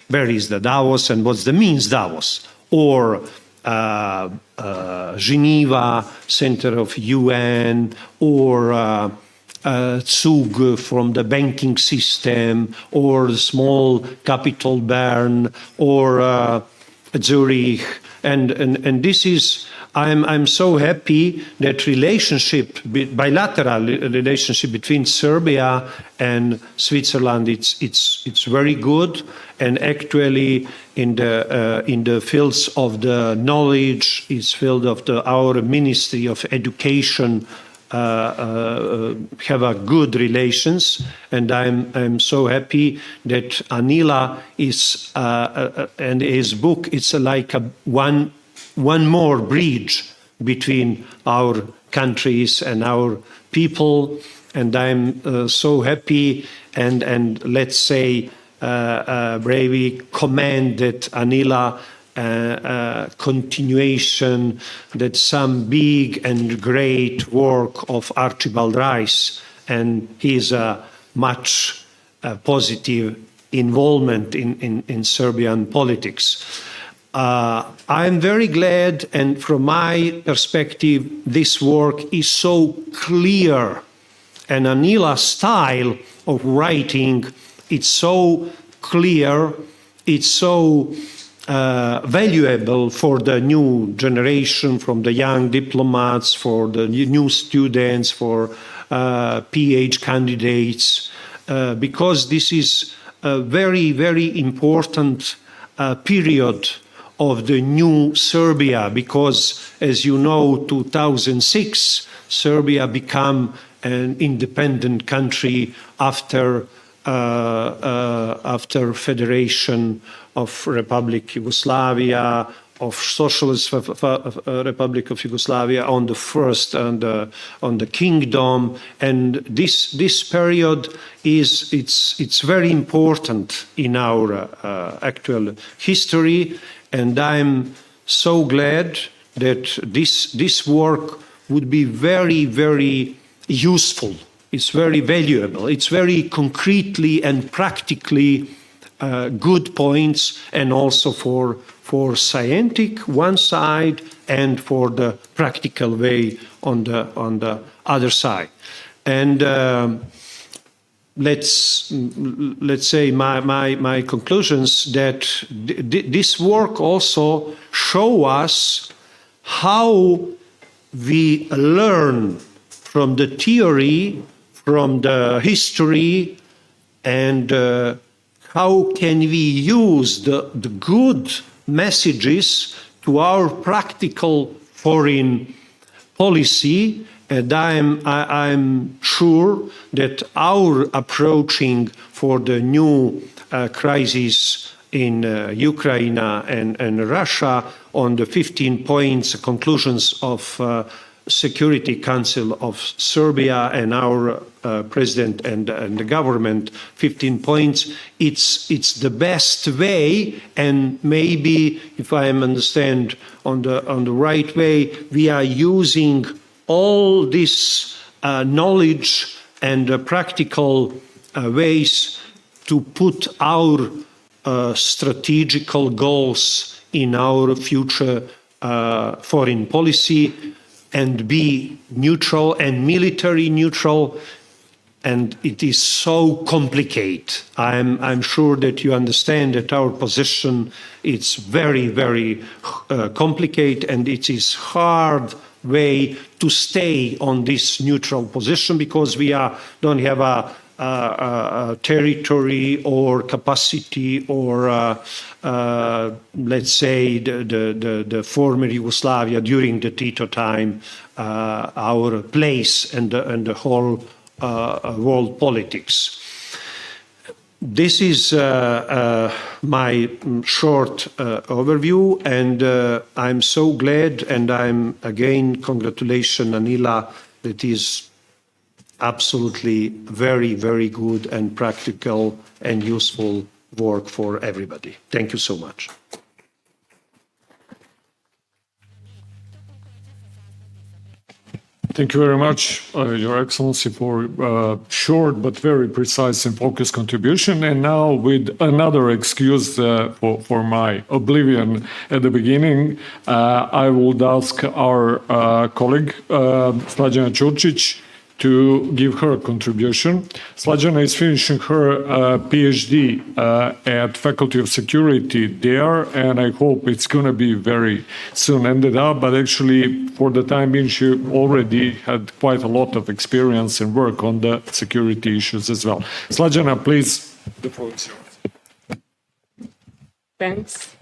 where is the Davos and what's the means Davos, or Geneva, center of UN, or Zug from the banking system, or the small capital Bern, or Zurich, and this is. I'm so happy that bilateral relationship between Serbia and Switzerland, it's very good, and actually in the fields of the knowledge, is field of our Ministry of Education have a good relations, and I'm so happy that Anila is and his book, it's like one more bridge between our countries and our people, and I'm so happy and let's say bravely commend that Anila continuation, that some big and great work of Archibald Rice, and his much positive involvement in Serbian politics. I'm very glad, and from my perspective, this work is so clear, and Anila's style of writing, it's so clear, it's so valuable for the new generation, from the young diplomats, for the new students, for PhD candidates, because this is a very, very important period of the new Serbia, because, as you know, 2006, Serbia became an independent country after Federation of Republic Yugoslavia, of Socialist Republic of Yugoslavia on the first on the kingdom, and this period it's very important in our actual history. And I'm so glad that this work would be very, very useful. It's very valuable. It's very concretely and practically good points, and also for scientific one side and for the practical way on the other side. And let's say my conclusions, that this work also show us how we learn from the theory, from the history, and how can we use the good messages to our practical foreign policy. And I'm sure that our approaching for the new crisis in Ukraine and Russia on the 15 points conclusions of Security Council of Serbia and our president and the government, 15 points, it's the best way. And maybe, if I understand on the right way, we are using all this knowledge and practical ways to put our strategical goals in our future foreign policy, and be neutral and military neutral. And it is so complicated. I'm sure that you understand that our position is very, very complicated, and it is hard way to stay on this neutral position, because we don't have a territory or capacity or let's say the former Yugoslavia during the Tito time, our place and the whole world politics. This is my short overview, and I'm so glad, and I'm again congratulations Anila, that is absolutely very, very good and practical and useful work for everybody. Thank you so much. Thank you very much, Your Excellency, for short but very precise and focused contribution. And now, with another excuse for my oblivion at the beginning, I would ask our colleague, Slađana Ćurčić, to give her contribution. Slađana is finishing her PhD at Faculty of Security there, and I hope it's going to be very soon ended up, but actually for the time being she already had quite a lot of experience and work on the security issues as well. Slađana, please, the floor is yours. Thanks.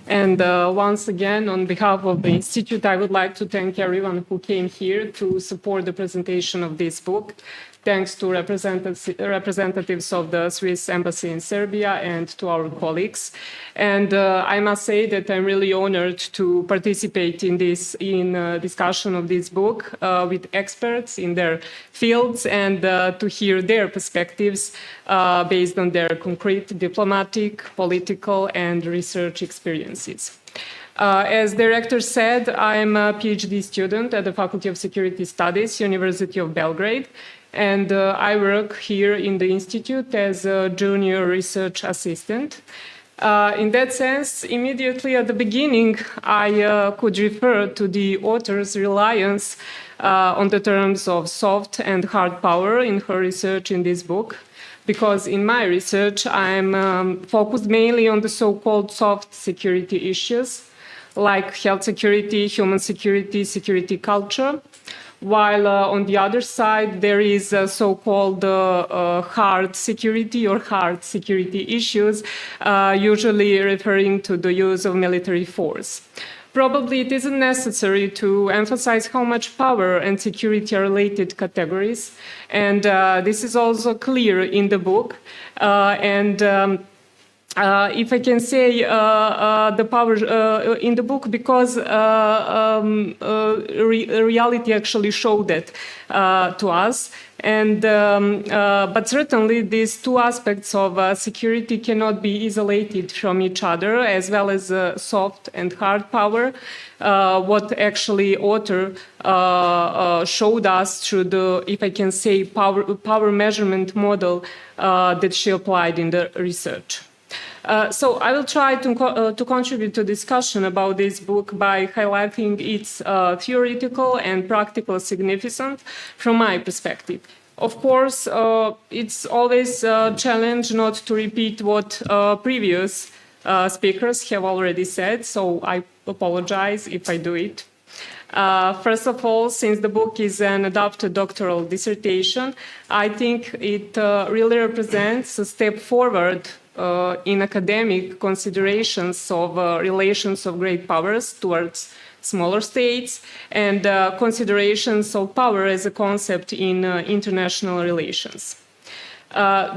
And once again, on behalf of the Institute, I would like to thank everyone who came here to support the presentation of this book. Thanks to representatives of the Swiss Embassy in Serbia and to our colleagues. And I must say that I'm really honored to participate in this discussion of this book with experts in their fields and to hear their perspectives based on their concrete diplomatic, political, and research experiences. As director said, I'm a PhD student at the Faculty of Security Studies, University of Belgrade, and I work here in the Institute as a junior research assistant. In that sense, immediately at the beginning, I could refer to the author's reliance on the terms of soft and hard power in her research in this book, because in my research, I'm focused mainly on the so-called soft security issues, like health security, human security, security culture, while on the other side, there is so-called hard security or hard security issues, usually referring to the use of military force. Probably it isn't necessary to emphasize how much power and security are related categories, and this is also clear in the book. If I can say the power in the book, because reality actually showed that to us. And but certainly these two aspects of security cannot be isolated from each other, as well as soft and hard power. What actually author showed us through the, if I can say, power measurement model that she applied in the research. So I will try to contribute to discussion about this book by highlighting its theoretical and practical significance from my perspective. Of course, it's always a challenge not to repeat what previous speakers have already said, so I apologize if I do it. First of all, since the book is an adapted doctoral dissertation, I think it really represents a step forward in academic considerations of relations of great powers towards smaller states and considerations of power as a concept in international relations.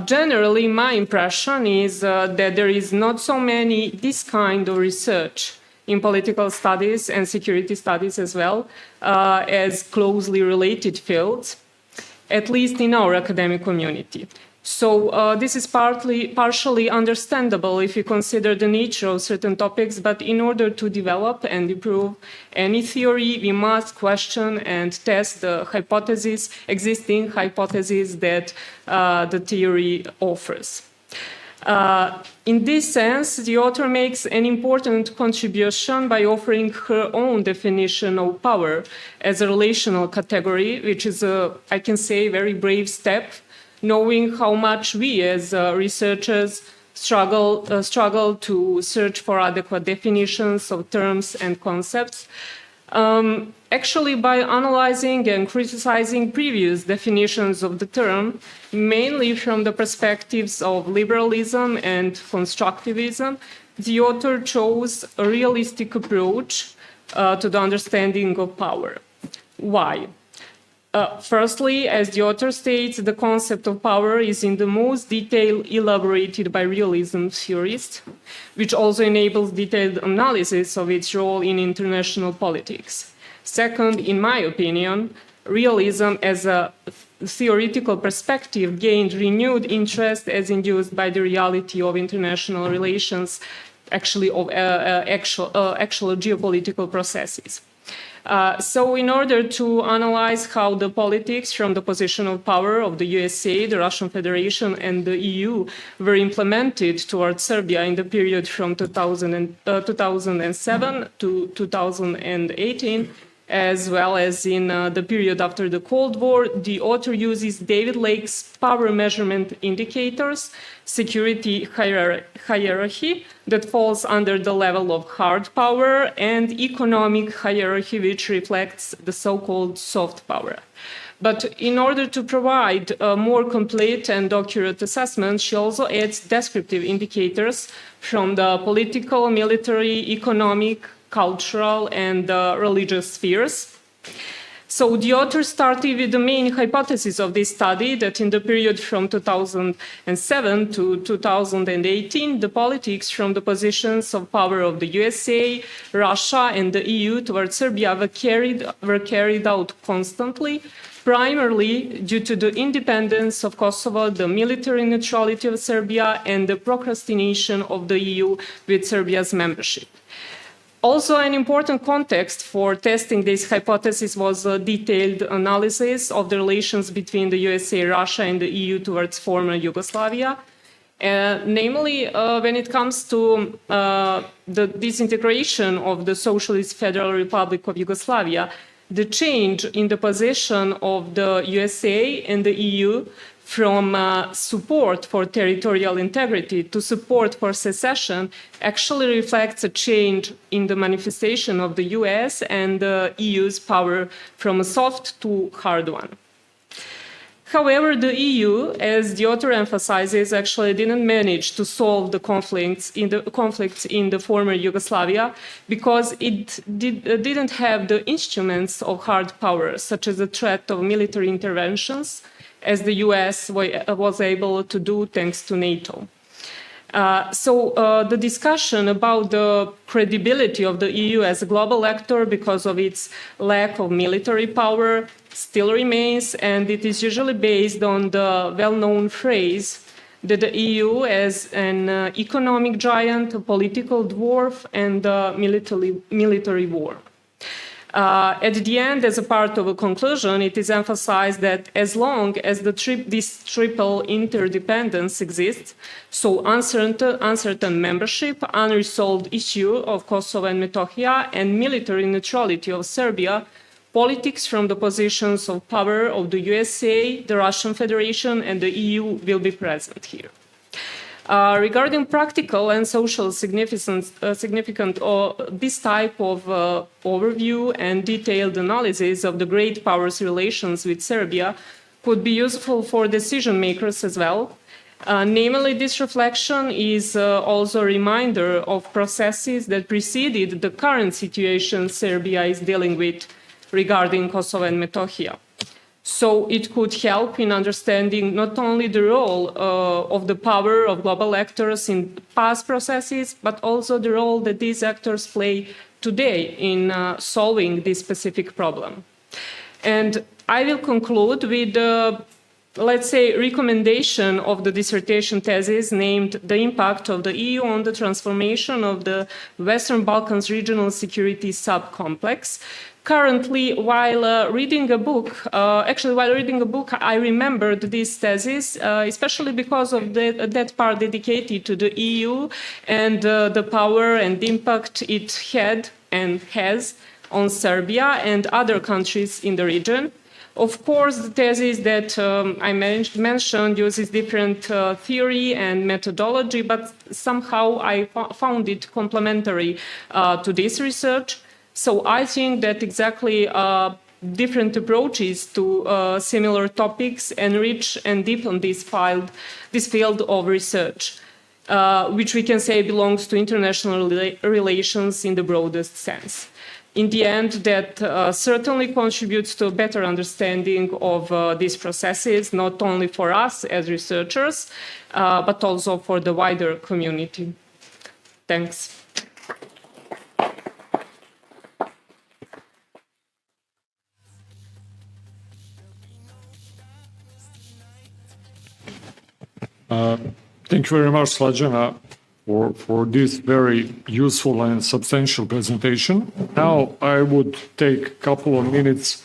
Generally, my impression is that there is not so many this kind of research in political studies and security studies as well as closely related fields, at least in our academic community. So this is partially understandable if you consider the nature of certain topics, but in order to develop and improve any theory, we must question and test the existing hypotheses that the theory offers. In this sense, the author makes an important contribution by offering her own definition of power as a relational category, which is, I can say, a very brave step, knowing how much we as researchers struggle to search for adequate definitions of terms and concepts. Actually, by analyzing and criticizing previous definitions of the term, mainly from the perspectives of liberalism and constructivism, the author chose a realistic approach to the understanding of power. Why? Firstly, as the author states, the concept of power is in the most detail elaborated by realism theorists, which also enables detailed analysis of its role in international politics. Second, in my opinion, realism as a theoretical perspective gained renewed interest as induced by the reality of international relations, actually of actual geopolitical processes. So in order to analyze how the politics from the position of power of the USA, the Russian Federation, and the EU were implemented towards Serbia in the period from 2007 to 2018, as well as in the period after the Cold War, the author uses David Lake's power measurement indicators, security hierarchy that falls under the level of hard power, and economic hierarchy, which reflects the so-called soft power. But in order to provide a more complete and accurate assessment, she also adds descriptive indicators from the political, military, economic, cultural, and religious spheres. So the author started with the main hypothesis of this study that in the period from 2007 to 2018, the politics from the positions of power of the USA, Russia, and the EU towards Serbia were carried out constantly, primarily due to the independence of Kosovo, the military neutrality of Serbia, and the procrastination of the EU with Serbia's membership. Also, an important context for testing this hypothesis was a detailed analysis of the relations between the USA, Russia, and the EU towards former Yugoslavia. Namely, when it comes to the disintegration of the Socialist Federal Republic of Yugoslavia, the change in the position of the USA and the EU from support for territorial integrity to support for secession actually reflects a change in the manifestation of the US and the EU's power from a soft to hard one. However, the EU, as the author emphasizes, actually didn't manage to solve the conflicts in the former Yugoslavia because it didn't have the instruments of hard power, such as the threat of military interventions, as the US was able to do thanks to NATO. So the discussion about the credibility of the EU as a global actor because of its lack of military power still remains, and it is usually based on the well-known phrase that the EU as an economic giant, a political dwarf, and a military war. At the end, as a part of a conclusion, it is emphasized that as long as this triple interdependence exists, so uncertain membership, unresolved issue of Kosovo and Metohija, and military neutrality of Serbia, politics from the positions of power of the USA, the Russian Federation, and the EU will be present here. Regarding practical and social significant this type of overview and detailed analysis of the great powers' relations with Serbia could be useful for decision makers as well. Namely, this reflection is also a reminder of processes that preceded the current situation Serbia is dealing with regarding Kosovo and Metohija. So it could help in understanding not only the role of the power of global actors in past processes, but also the role that these actors play today in solving this specific problem. And I will conclude with the, let's say, recommendation of the dissertation thesis named The Impact of the EU on the Transformation of the Western Balkans Regional Security Subcomplex. Currently, while reading a book, I remembered this thesis, especially because of that part dedicated to the EU and the power and impact it had and has on Serbia and other countries in the region. Of course, the thesis that I mentioned uses different theory and methodology, but somehow I found it complementary to this research. So I think that exactly different approaches to similar topics enrich and deepen this field of research, which we can say belongs to international relations in the broadest sense. In the end, that certainly contributes to a better understanding of these processes, not only for us as researchers, but also for the wider community. Thanks. Thank you very much, Slađana, for this very useful and substantial presentation. Now I would take a couple of minutes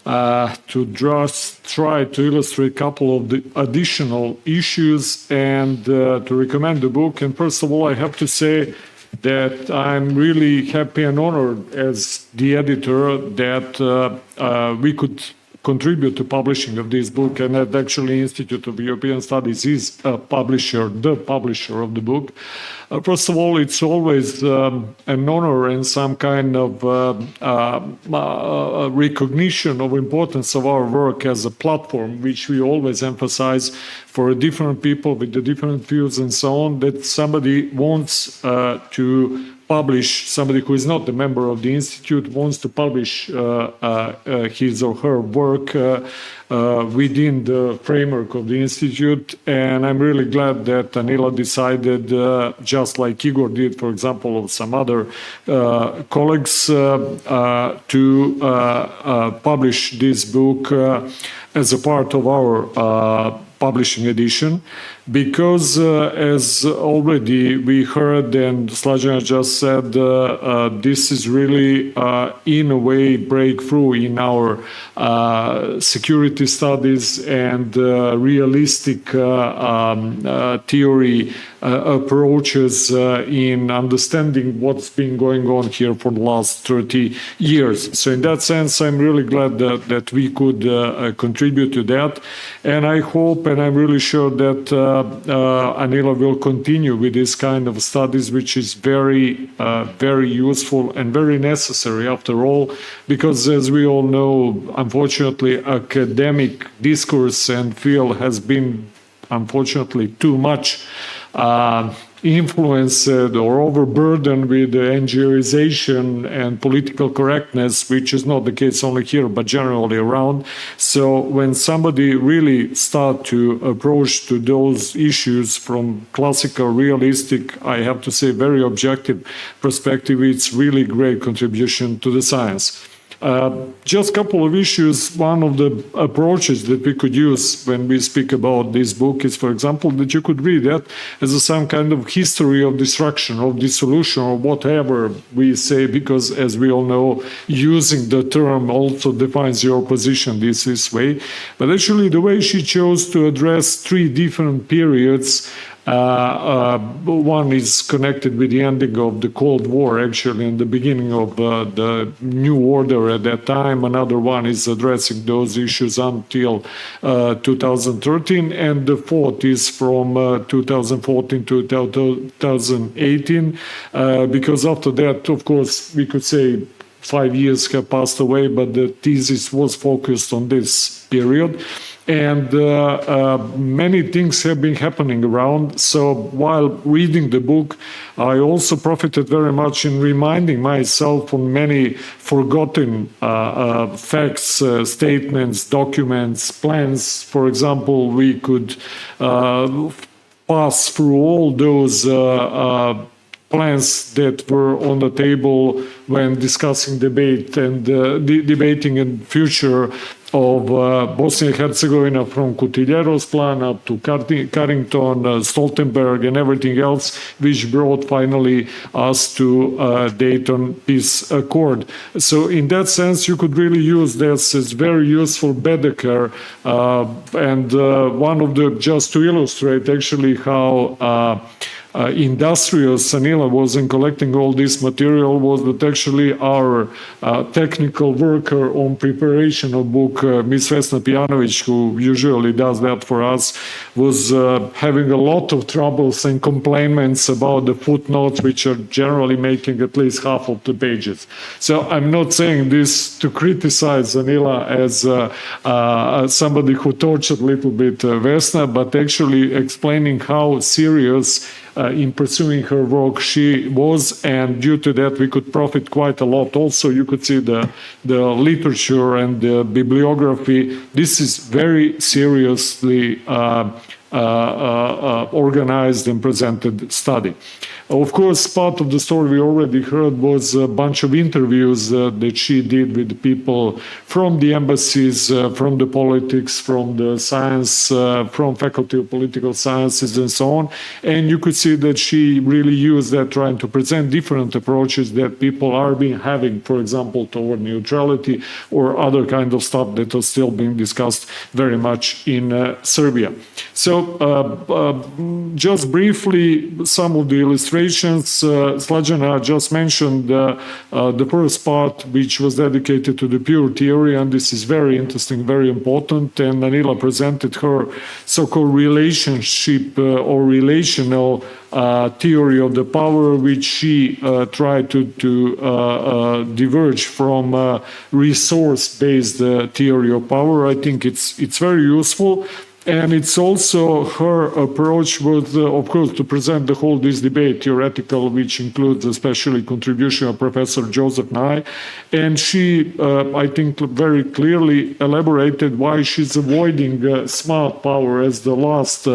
to just try to illustrate a couple of the additional issues and to recommend the book. And first of all, I have to say that I'm really happy and honored as the editor that we could contribute to publishing of this book, and that actually Institute of European Studies is the publisher of the book. First of all, it's always an honor and some kind of recognition of importance of our work as a platform, which we always emphasize for different people with the different views and so on, that somebody wants to publish, somebody who is not a member of the Institute wants to publish his or her work within the framework of the Institute. And I'm really glad that Anila decided, just like Igor did, for example, of some other colleagues, to publish this book as a part of our publishing edition, because as already we heard and Slađana just said, this is really in a way breakthrough in our security studies and realistic theory approaches in understanding what's been going on here for the last 30 years. So in that sense, I'm really glad that we could contribute to that. And I hope and I'm really sure that Anila will continue with this kind of studies, which is very, very useful and very necessary after all, because as we all know, unfortunately, academic discourse and field has been, unfortunately, too much influenced or overburdened with NGOization and political correctness, which is not the case only here, but generally around. So when somebody really start to approach to those issues from classical, realistic, I have to say very objective perspective, it's really great contribution to the science. Just a couple of issues. One of the approaches that we could use when we speak about this book is, for example, that you could read that as some kind of history of destruction, of dissolution, or whatever we say, because as we all know, using the term also defines your position this way. But actually, the way she chose to address three different periods, one is connected with the ending of the Cold War, actually, and the beginning of the new order at that time. Another one is addressing those issues until 2013, and the fourth is from 2014 to 2018, because after that, of course, we could say 5 years have passed away, but the thesis was focused on this period. And many things have been happening around. So while reading the book, I also profited very much in reminding myself on many forgotten facts, statements, documents, plans. For example, we could pass through all those plans that were on the table when discussing debating in future of Bosnia and Herzegovina, from Kutiljerov's plan up to Carrington, Stoltenberg, and everything else, which brought finally us to Dayton Peace Accord. So in that sense, you could really use this as very useful Baedeker, and one of the, just to illustrate actually how industrious Anila was in collecting all this material was that actually our technical worker on preparation of book, Ms. Vesna Pijanović, who usually does that for us, was having a lot of troubles and complaints about the footnotes, which are generally making at least half of the pages. So I'm not saying this to criticize Anila as somebody who tortured a little bit Vesna, but actually explaining how serious in pursuing her work she was, and due to that we could profit quite a lot. Also, you could see the literature and the bibliography. This is very seriously organized and presented study. Of course, part of the story we already heard was a bunch of interviews that she did with people from the embassies, from the politics, from the science, from Faculty of Political Sciences and so on. And you could see that she really used that trying to present different approaches that people are having, for example, toward neutrality or other kind of stuff that are still being discussed very much in Serbia. So just briefly, some of the illustrations. Slađana just mentioned the first part, which was dedicated to the pure theory, and this is very interesting, very important. And Anila presented her so-called relationship or relational theory of the power, which she tried to diverge from resource-based theory of power. I think it's very useful. And it's also her approach was, of course, to present the whole this debate theoretical, which includes especially contribution of Professor Joseph Nye. And she, I think, very clearly elaborated why she's avoiding smart power as the last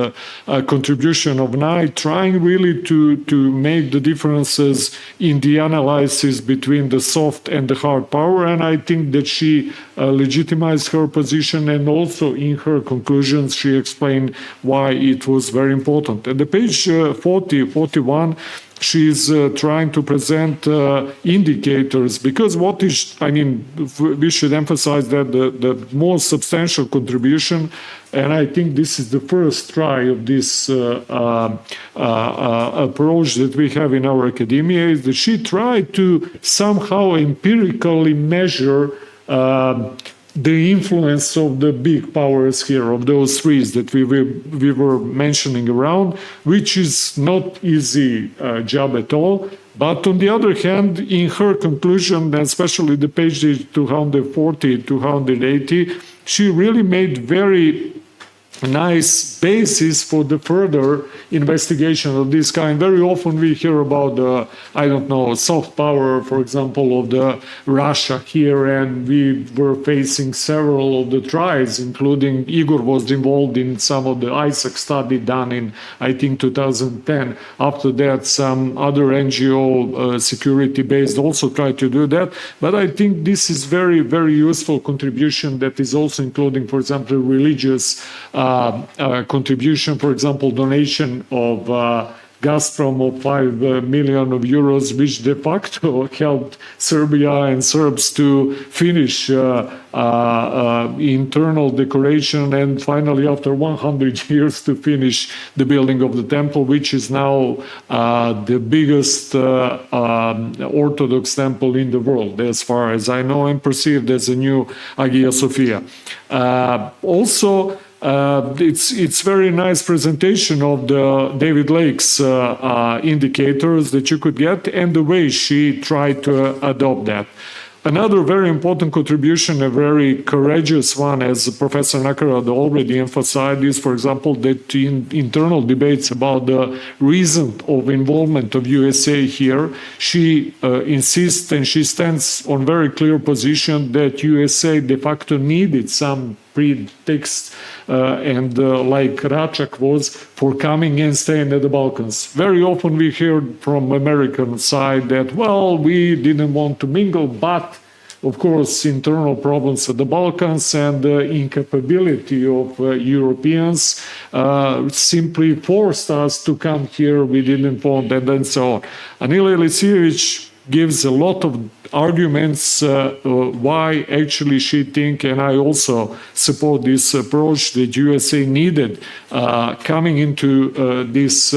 contribution of Nye, trying really to make the differences in the analysis between the soft and the hard power. And I think that she legitimized her position, and also in her conclusions she explained why it was very important. At the page 41, she's trying to present indicators, because what is, I mean, we should emphasize that the most substantial contribution, and I think this is the first try of this approach that we have in our academia, is that she tried to somehow empirically measure the influence of the big powers here, of those three that we were mentioning around, which is not easy job at all. But on the other hand, in her conclusion, especially the page 240, 280, she really made very nice basis for the further investigation of this kind. Very often we hear about the, I don't know, soft power, for example, of the Russia here, and we were facing several of the trials, including Igor was involved in some of the ISAC study done in, I think, 2010. After that, some other NGO security-based also tried to do that. But I think this is very, very useful contribution that is also including, for example, religious contribution, for example, donation of Gazprom of 5 million of euros, which de facto helped Serbia and Serbs to finish internal decoration, and finally, after 100 years, to finish the building of the temple, which is now the biggest Orthodox temple in the world, as far as I know, and perceived as a new Hagia Sophia. Also, it's very nice presentation of the David Lake's indicators that you could get, and the way she tried to adopt that. Another very important contribution, a very courageous one, as Professor Nakarada already emphasized, is, for example, that in internal debates about the reason of involvement of USA here, she insists and she stands on very clear position that USA de facto needed some pretext and like Račak was for coming and staying at the Balkans. Very often we hear from American side that, well, we didn't want to mingle, but of course internal problems at the Balkans and the incapability of Europeans simply forced us to come here, we didn't want, and so on. Anila Jelesijević gives a lot of arguments why actually she thinks, and I also support this approach, that USA needed coming into this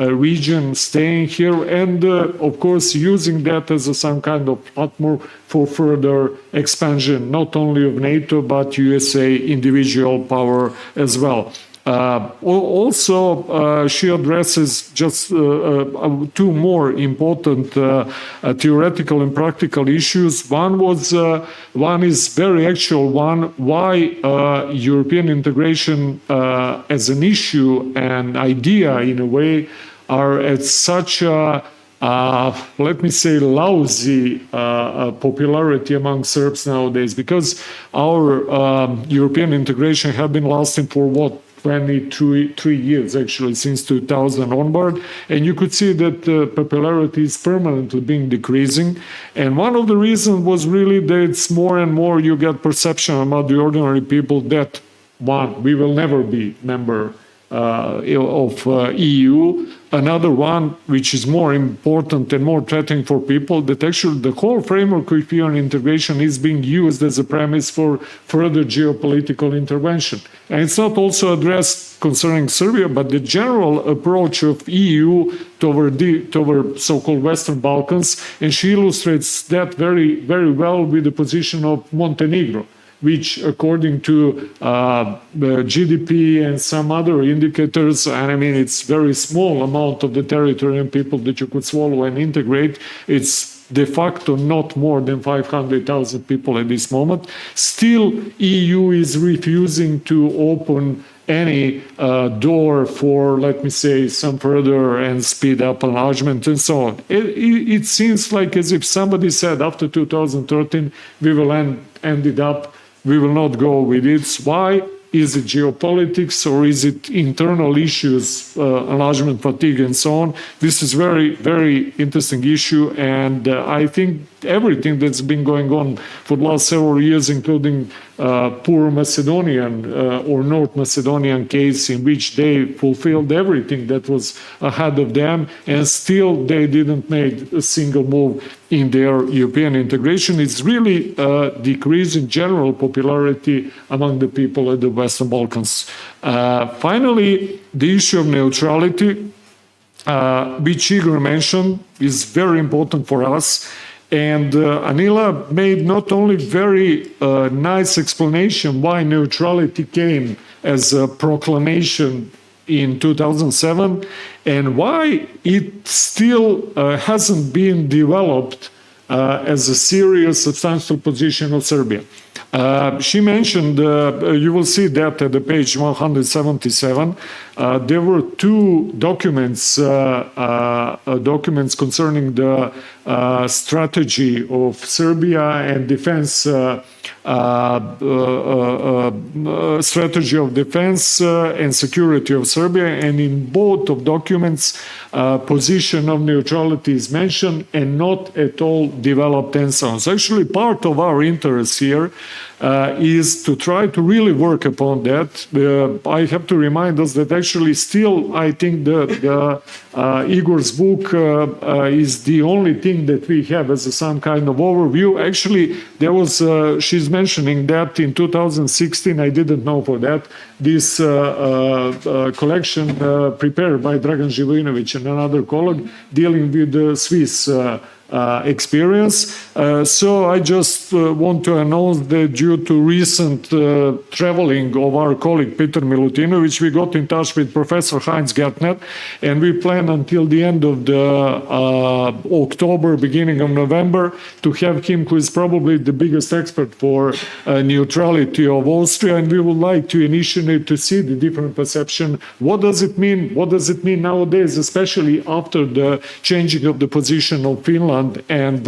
region staying here, and of course using that as some kind of platform for further expansion, not only of NATO, but USA individual power as well. Also, she addresses just two more important theoretical and practical issues. One is very actual one: why European integration as an issue and idea, in a way, are at such a let me say, lousy popularity among Serbs nowadays, because our European integration have been lasting for what, 23 years, actually, since 2000 onward, and you could see that popularity is permanently being decreasing. And one of the reasons was really that it's more and more you get perception about the ordinary people that, one, we will never be member of EU. Another one, which is more important and more threatening for people, that actually the whole framework of European integration is being used as a premise for further geopolitical intervention. And it's not also addressed concerning Serbia, but the general approach of EU toward so-called Western Balkans, and she illustrates that very, very well with the position of Montenegro, which, according to the GDP and some other indicators, and I mean, it's very small amount of the territory and people that you could swallow and integrate. It's de facto not more than 500,000 people at this moment. Still, EU is refusing to open any door for, let me say, some further and speed up enlargement and so on. It seems like as if somebody said after 2013, we will we will not go with it. Why? Is it geopolitics or is it internal issues, enlargement fatigue and so on? This is very, very interesting issue, and I think everything that's been going on for the last several years, including poor Macedonian or North Macedonian case in which they fulfilled everything that was ahead of them, and still they didn't make a single move in their European integration. It's really a decrease in general popularity among the people at the Western Balkans. Finally, the issue of neutrality, which Igor mentioned, is very important for us. And Anila made not only very nice explanation why neutrality came as a proclamation in 2007 and why it still hasn't been developed as a serious, substantial position of Serbia. She mentioned, you will see that at the page 177, there were two documents, documents concerning the strategy of Serbia and defense, strategy of defense and security of Serbia, and in both of documents, position of neutrality is mentioned and not at all developed and so on. So actually part of our interest here is to try to really work upon that. I have to remind us that actually still I think Igor's book is the only thing that we have as some kind of overview. Actually, there was, she's mentioning that in 2016, I didn't know for that, this collection prepared by Dragan Živojinović and another colleague dealing with the Swiss experience. So I just want to announce that due to recent traveling of our colleague Peter Milutinović, we got in touch with Professor Heinz Gärtner, and we plan until the end of the October, beginning of November, to have him, who is probably the biggest expert for neutrality of Austria, and we would like to initiate to see the different perception. What does it mean? What does it mean nowadays, especially after the changing of the position of Finland and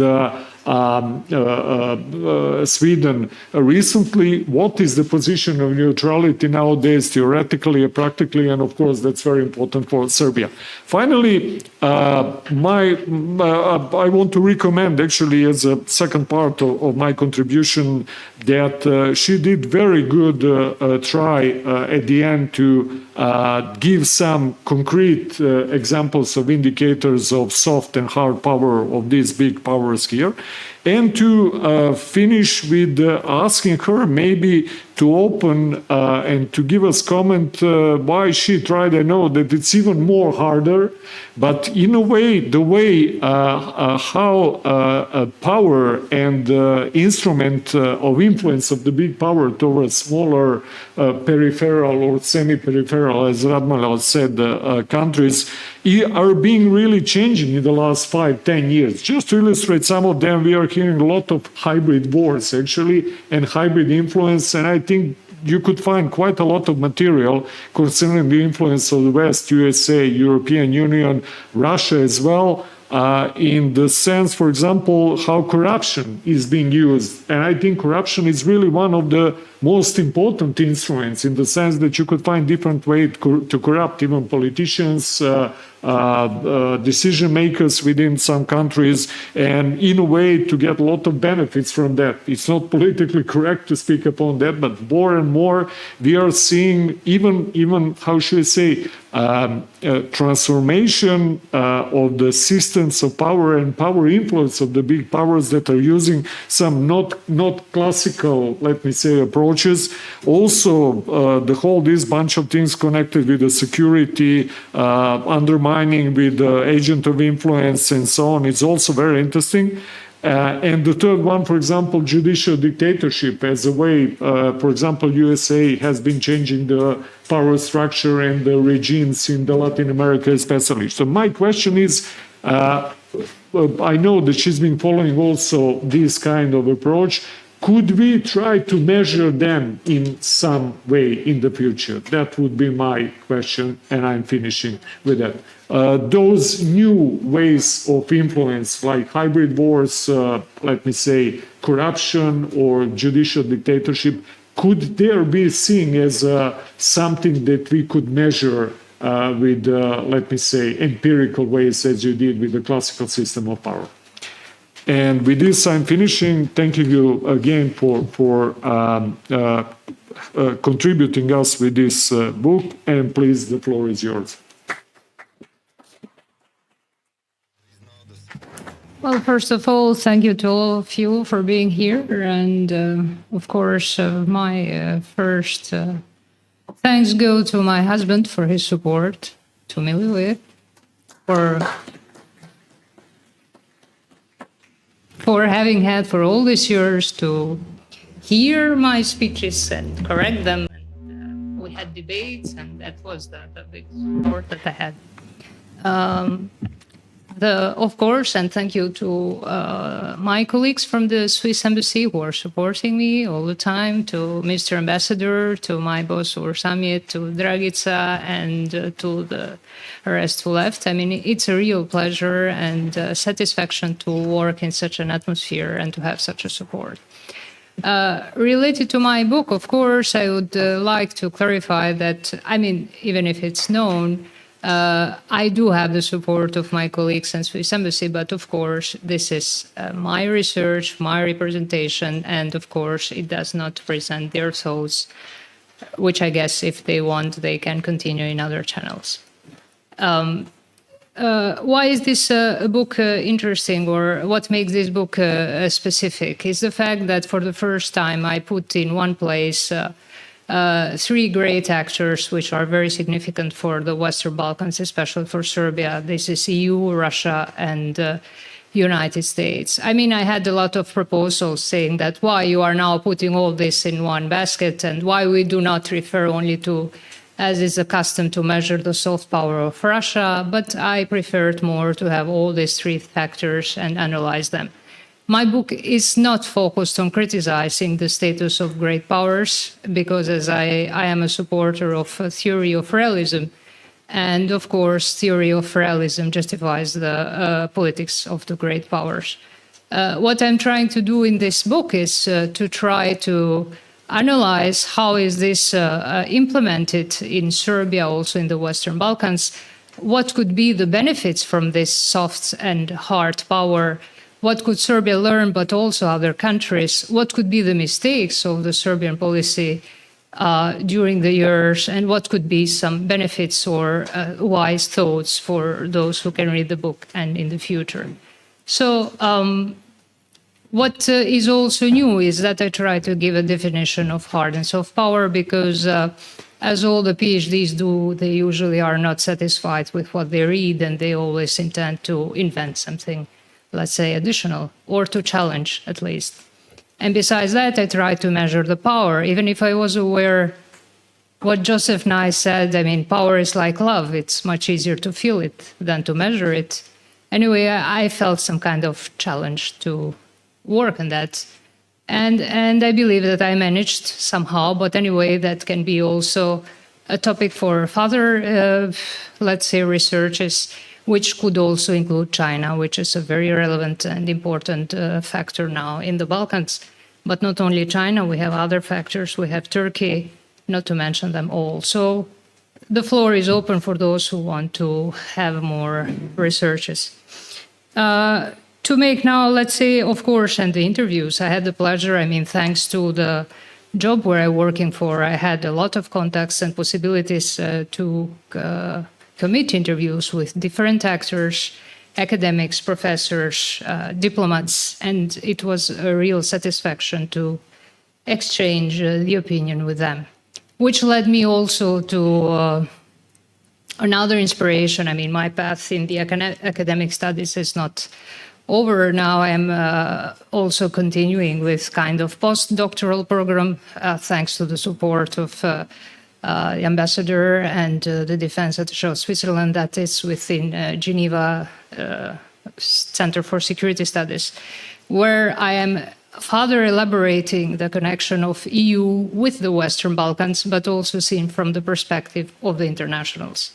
Sweden recently? What is the position of neutrality nowadays, theoretically and practically, and of course that's very important for Serbia. Finally, I want to recommend, actually, as a second part of my contribution, that she did very good try at the end to give some concrete examples of indicators of soft and hard power of these big powers here. And to finish with asking her maybe to open and to give us comment why she tried. I know that it's even more harder, but in a way, the way how power and instrument of influence of the big power towards smaller peripheral or semi-peripheral, as Radmila said, countries are being really changing in the last 5-10 years. Just to illustrate some of them, we are hearing a lot of hybrid wars actually and hybrid influence, and I think you could find quite a lot of material concerning the influence of the West, USA, European Union, Russia as well, in the sense, for example, how corruption is being used. And I think corruption is really one of the most important instruments in the sense that you could find different ways to corrupt even politicians, decision makers within some countries, and in a way to get a lot of benefits from that. It's not politically correct to speak upon that, but more and more we are seeing even how should I say, transformation of the systems of power and power influence of the big powers that are using some not classical, let me say, approaches. Also, the whole this bunch of things connected with the security, undermining with the agent of influence and so on, it's also very interesting. And the third one, for example, judicial dictatorship as a way, for example, USA has been changing the power structure and the regimes in the Latin America especially. So my question is, I know that she's been following also this kind of approach. Could we try to measure them in some way in the future? That would be my question, and I'm finishing with that. Those new ways of influence, like hybrid wars, let me say, corruption or judicial dictatorship, could there be seen as something that we could measure with, let me say, empirical ways, as you did with the classical system of power? And with this, I'm finishing. Thank you again for contributing us with this book. And please, the floor is yours. Well, first of all, thank you to all of you for being here. And of course, my first thanks go to my husband for his support, to Milive, for having had for all these years to hear my speeches and correct them. And, we had debates, and that was the big support that I had. Of course, and thank you to my colleagues from the Swiss Embassy who are supporting me all the time, to Mr. Ambassador, to my boss Ursamit, to Dragica, and to the rest who left. I mean, it's a real pleasure and satisfaction to work in such an atmosphere and to have such a support. Related to my book, of course, I would like to clarify that, I mean, even if it's known, I do have the support of my colleagues in Swiss Embassy, but of course, this is my research, my representation, and of course, it does not present their thoughts, which I guess if they want, they can continue in other channels. Why is this book interesting, or what makes this book specific is the fact that for the first time I put in one place three great actors which are very significant for the Western Balkans, especially for Serbia. This is EU, Russia, and United States. I mean, I had a lot of proposals saying that why you are now putting all this in one basket and why we do not refer only to, as is accustomed to measure the soft power of Russia, but I preferred more to have all these three factors and analyze them. My book is not focused on criticizing the status of great powers, because as I am a supporter of a theory of realism, and of course, theory of realism justifies the politics of the great powers. What I'm trying to do in this book is to try to analyze how is this implemented in Serbia, also in the Western Balkans. What could be the benefits from this soft and hard power? What could Serbia learn, but also other countries? What could be the mistakes of the Serbian policy during the years, and what could be some benefits or wise thoughts for those who can read the book and in the future? So What is also new is that I try to give a definition of hard and soft power because, as all the PhDs do, they usually are not satisfied with what they read and they always intend to invent something, let's say, additional or to challenge at least. And besides that, I try to measure the power, even if I was aware what Joseph Nye said. I mean, power is like love. It's much easier to feel it than to measure it. Anyway, I felt some kind of challenge to work on that. And I believe that I managed somehow, but anyway, that can be also a topic for further, let's say, researches, which could also include China, which is a very relevant and important factor now in the Balkans. But not only China, we have other factors. We have Turkey, not to mention them all. So the floor is open for those who want to have more researches. To make now, let's say, of course, and the interviews, I had the pleasure, I mean, thanks to the job where I'm working for, I had a lot of contacts and possibilities to commit interviews with different actors, academics, professors, diplomats, and it was a real satisfaction to exchange the opinion with them, which led me also to another inspiration. I mean, my path in the academic studies is not over now. I'm also continuing with kind of postdoctoral program, thanks to the support of the ambassador and the defense attaché of Switzerland that is within Geneva Center for Security Studies, where I am further elaborating the connection of EU with the Western Balkans, but also seen from the perspective of the internationals.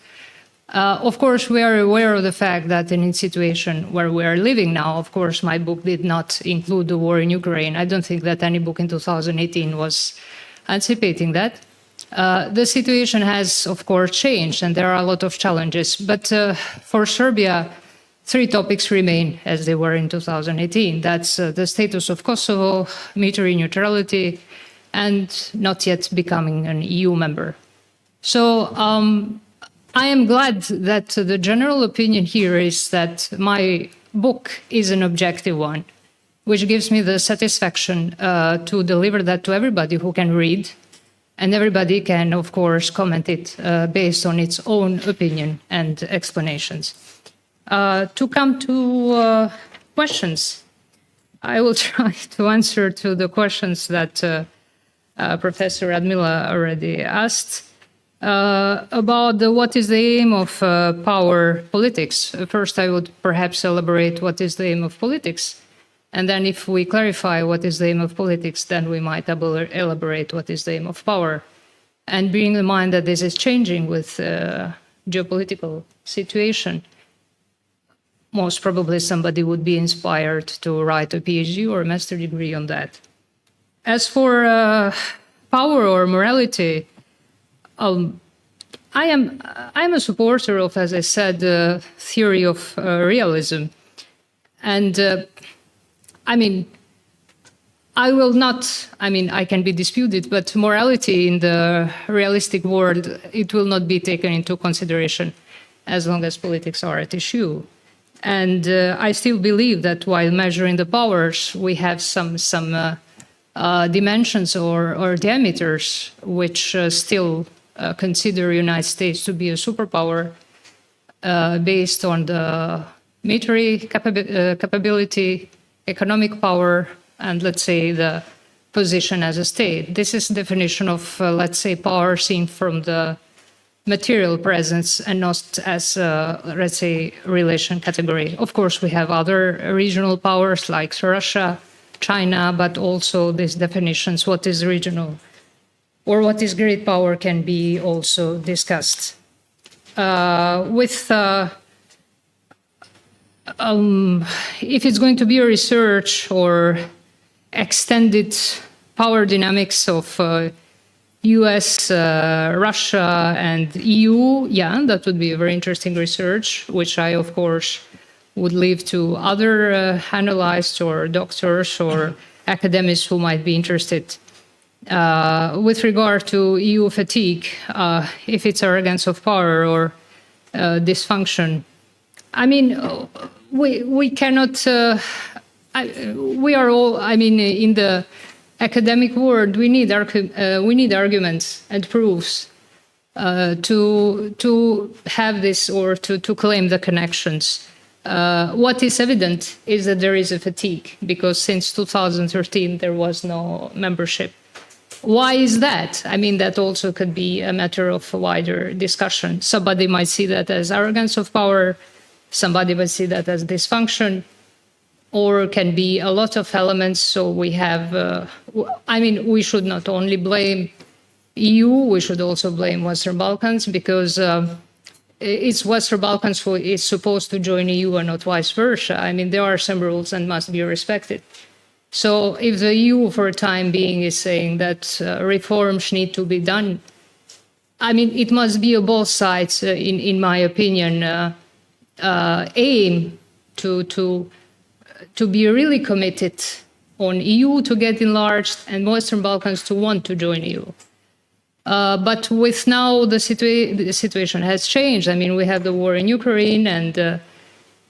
Of course, we are aware of the fact that in a situation where we are living now, of course, my book did not include the war in Ukraine. I don't think that any book in 2018 was anticipating that. The situation has, of course, changed, and there are a lot of challenges. But for Serbia, 3 topics remain as they were in 2018. That's the status of Kosovo, military neutrality, and not yet becoming an EU member. So I am glad that the general opinion here is that my book is an objective one, which gives me the satisfaction to deliver that to everybody who can read, and everybody can, of course, comment it based on its own opinion and explanations. To come to questions, I will try to answer to the questions that Professor Radmila already asked. About what is the aim of power politics. First, I would perhaps elaborate what is the aim of politics. And then if we clarify what is the aim of politics, then we might elaborate what is the aim of power. And bearing in mind that this is changing with geopolitical situation, most probably somebody would be inspired to write a PhD or a master degree on that. As for power or morality, I'm a supporter of, as I said, the theory of realism. And I mean, I will not, I mean, I can be disputed, but morality in the realistic world, it will not be taken into consideration as long as politics are at issue. And I still believe that while measuring the powers, we have some dimensions or diameters which still consider United States to be a superpower based on the military capability, economic power, and let's say the position as a state. This is the definition of, let's say, power seen from the material presence and not as, let's say, relation category. Of course, we have other regional powers like Russia, China, but also these definitions, what is regional or what is great power, can be also discussed. If it's going to be a research or extended power dynamics of US, Russia, and EU, yeah, that would be a very interesting research, which I, of course, would leave to other analysts or doctors or academics who might be interested. With regard to EU fatigue, if it's arrogance of power or dysfunction, I mean, we cannot we are all, I mean, in the academic world, we need arguments and proofs to have this or to claim the connections. What is evident is that there is a fatigue because since 2013 there was no membership. Why is that? I mean, that also could be a matter of a wider discussion. Somebody might see that as arrogance of power, somebody might see that as dysfunction, or can be a lot of elements. So we have, I mean, we should not only blame EU, we should also blame Western Balkans because it's Western Balkans who is supposed to join EU and not vice versa. I mean, there are some rules and must be respected. So if the EU for a time being is saying that reforms need to be done, I mean, it must be a both sides, in my opinion, aim to be really committed on EU to get enlarged and Western Balkans to want to join EU. But with now the situation has changed. I mean, we have the war in Ukraine and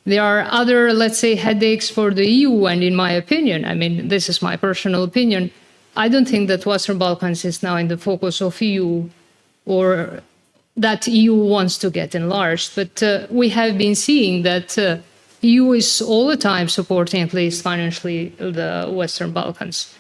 there are other, let's say, headaches for the EU. And in my opinion, I mean, this is my personal opinion, I don't think that Western Balkans is now in the focus of EU or that EU wants to get enlarged. But we have been seeing that EU is all the time supporting, at least financially, the Western Balkans.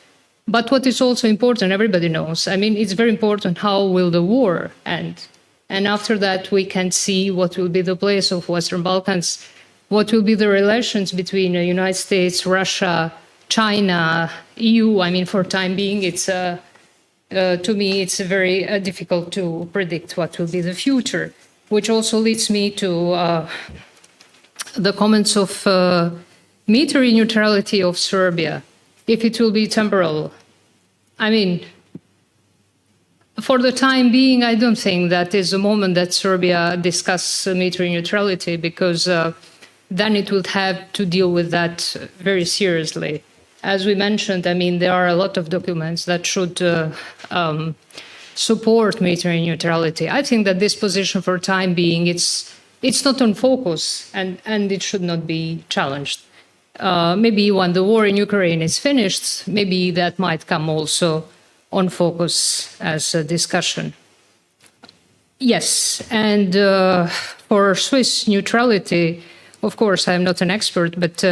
But what is also important, everybody knows, I mean, it's very important how will the war end. And after that, we can see what will be the place of Western Balkans, what will be the relations between the United States, Russia, China, EU. I mean, for the time being, it's to me, it's very difficult to predict what will be the future, which also leads me to the comments of military neutrality of Serbia, if it will be temporal. I mean, for the time being, I don't think that is the moment that Serbia discuss military neutrality because then it would have to deal with that very seriously. As we mentioned, I mean, there are a lot of documents that should support military neutrality. I think that this position for the time being, it's not on focus and it should not be challenged. Maybe when the war in Ukraine is finished, maybe that might come also on focus as a discussion. Yes, and for Swiss neutrality, of course, I'm not an expert, but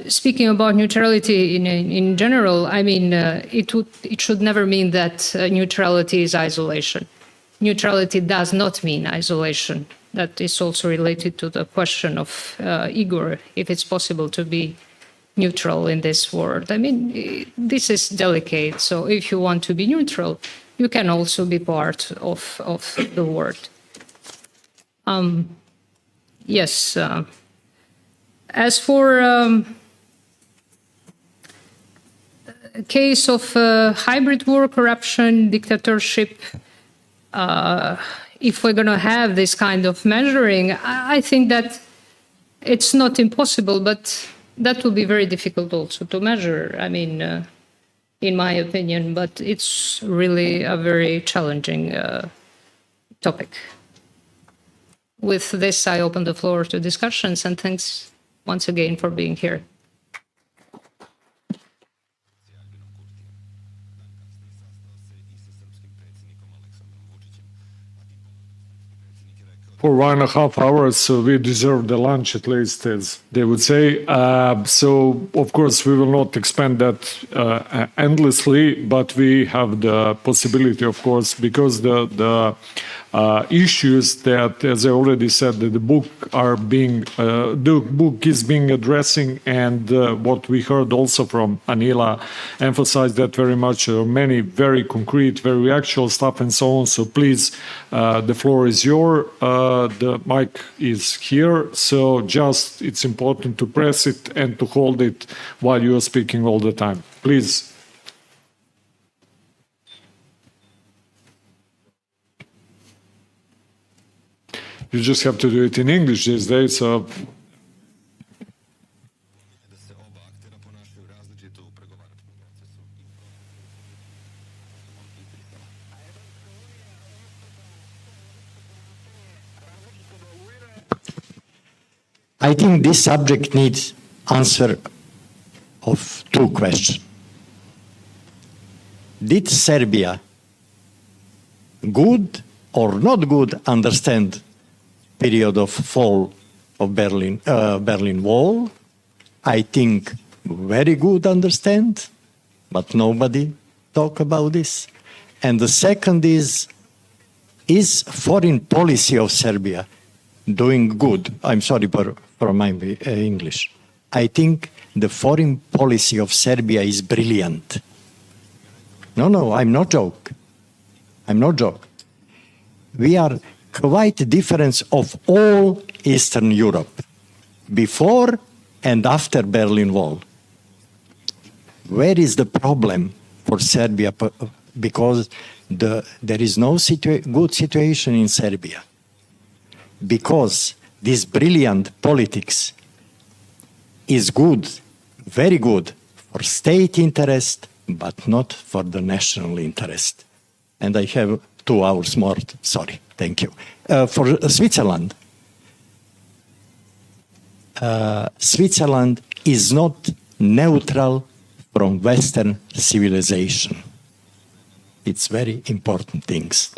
speaking about neutrality in general, I mean, it should never mean that neutrality is isolation. Neutrality does not mean isolation. That is also related to the question of Igor, if it's possible to be neutral in this world. I mean, this is delicate. So if you want to be neutral, you can also be part of the world. Yes. As for a case of hybrid war, corruption, dictatorship, if we're going to have this kind of measuring, I think that it's not impossible, but that will be very difficult also to measure, I mean, in my opinion, but it's really a very challenging topic. With this, I open the floor to discussions, and thanks once again for being here. For 1.5 hours, so we deserve the lunch at least, as they would say. So, of course, we will not expand that endlessly, but we have the possibility, of course, because the issues that, as I already said, that the book is being addressing, and what we heard also from Anila emphasized that very much. Many very concrete, very actual stuff, and so on. So please, the floor is yours. The mic is here, so just it's important to press it and to hold it while you are speaking all the time. Please. You just have to do it in English these days, so. I think this subject needs answer of two questions. Did Serbia good or not good understand period of fall of Berlin Wall? I think very good understand, but nobody talk about this. And the second is foreign policy of Serbia doing good? I'm sorry for my English. I think the foreign policy of Serbia is brilliant. No, I'm not joke. We are quite different of all Eastern Europe, before and after Berlin Wall. Where is the problem for Serbia? Because there is no good situation in Serbia. Because this brilliant politics is good, very good for state interest, but not for the national interest. And I have 2 hours more, sorry, thank you. For Switzerland, Switzerland is not neutral from Western civilization. It's very important things.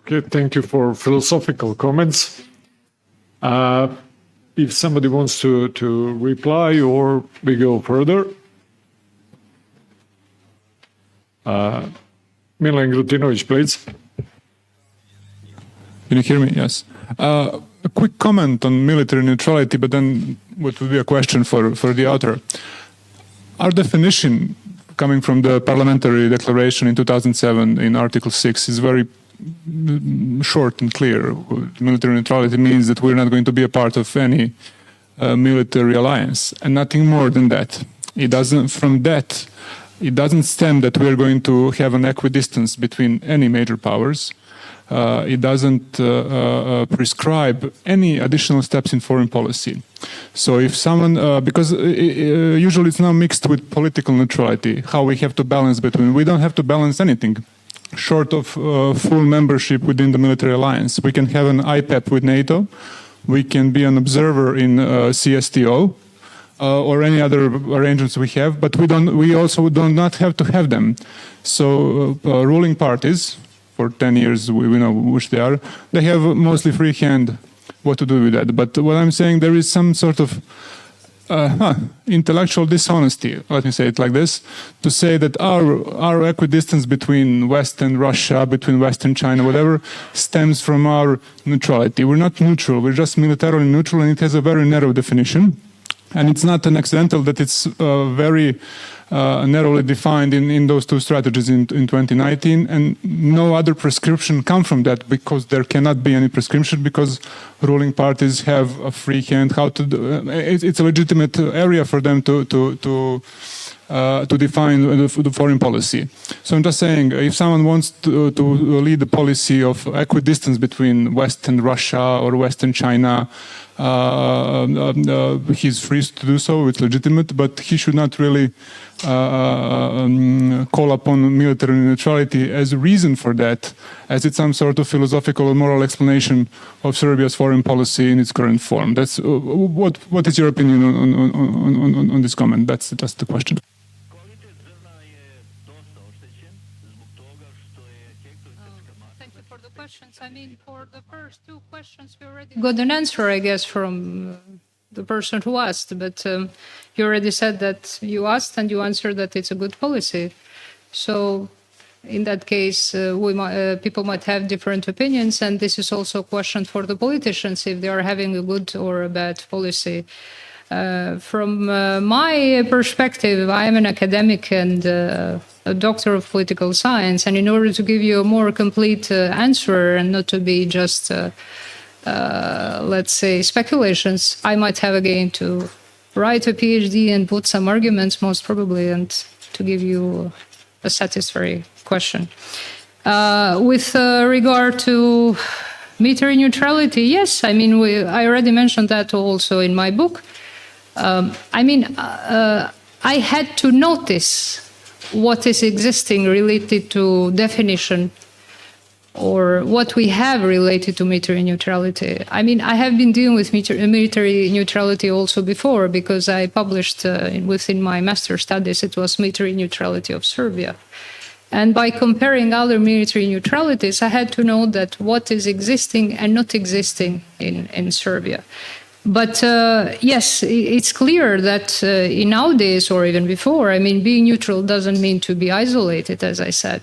Okay, thank you for philosophical comments. If somebody wants to reply or we go further. Milan Grutinović, please. Can you hear me? Yes. A quick comment on military neutrality, but then what would be a question for the author. Our definition coming from the parliamentary declaration in 2007 in Article 6 is very short and clear. Military neutrality means that we're not going to be a part of any military alliance, and nothing more than that. It doesn't stem that we're going to have an equidistance between any major powers. It doesn't prescribe any additional steps in foreign policy. So if someone, because usually it's now mixed with political neutrality, how we have to balance between, we don't have to balance anything short of full membership within the military alliance. We can have an IPEP with NATO, we can be an observer in CSTO, or any other arrangements we have, but we also do not have to have them. So ruling parties, for 10 years, we know which they are, they have mostly free hand what to do with that. But what I'm saying, there is some sort of intellectual dishonesty, let me say it like this, to say that our equidistance between West and Russia, between West and China, whatever, stems from our neutrality. We're not neutral, we're just militarily neutral, and it has a very narrow definition. And it's not an accidental that it's very narrowly defined in those two strategies in 2019, and no other prescription come from that, because there cannot be any prescription, because ruling parties have a free hand how to do. It's a legitimate area for them to define the foreign policy. So I'm just saying, if someone wants to lead the policy of equidistance between West and Russia or West and China, he's free to do so, it's legitimate, but he should not really call upon military neutrality as a reason for that, as it's some sort of philosophical or moral explanation of Serbia's foreign policy in its current form. That's what is your opinion on this comment? That's the question. Questions. I mean, for the first two questions, we already got an answer, I guess, from the person who asked. But you already said that you asked and you answered that it's a good policy. So in that case, people might have different opinions. And this is also a question for the politicians, if they are having a good or a bad policy. From my perspective, I am an academic and a doctor of political science, and in order to give you a more complete answer and not to be just, let's say, speculations, I might have again to write a PhD and put some arguments, most probably, and to give you a satisfactory question. With regard to military neutrality, yes, I mean, I already mentioned that also in my book. I had to notice what is existing related to definition or what we have related to military neutrality. I mean, I have been dealing with military neutrality also before, because I published within my master's studies, it was military neutrality of Serbia. And by comparing other military neutralities, I had to know that what is existing and not existing in Serbia. But yes, it's clear that in nowadays, or even before, I mean, being neutral doesn't mean to be isolated, as I said.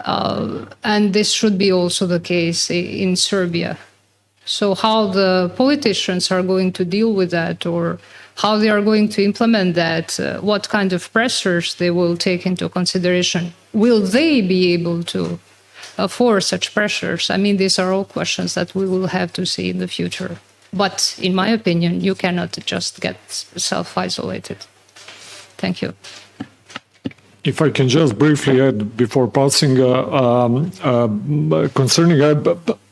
And this should be also the case in Serbia. So how the politicians are going to deal with that, or how they are going to implement that, what kind of pressures they will take into consideration. Will they be able to afford such pressures? I mean, these are all questions that we will have to see in the future. But in my opinion, you cannot just get self-isolated. Thank you. If I can just briefly add before passing, concerning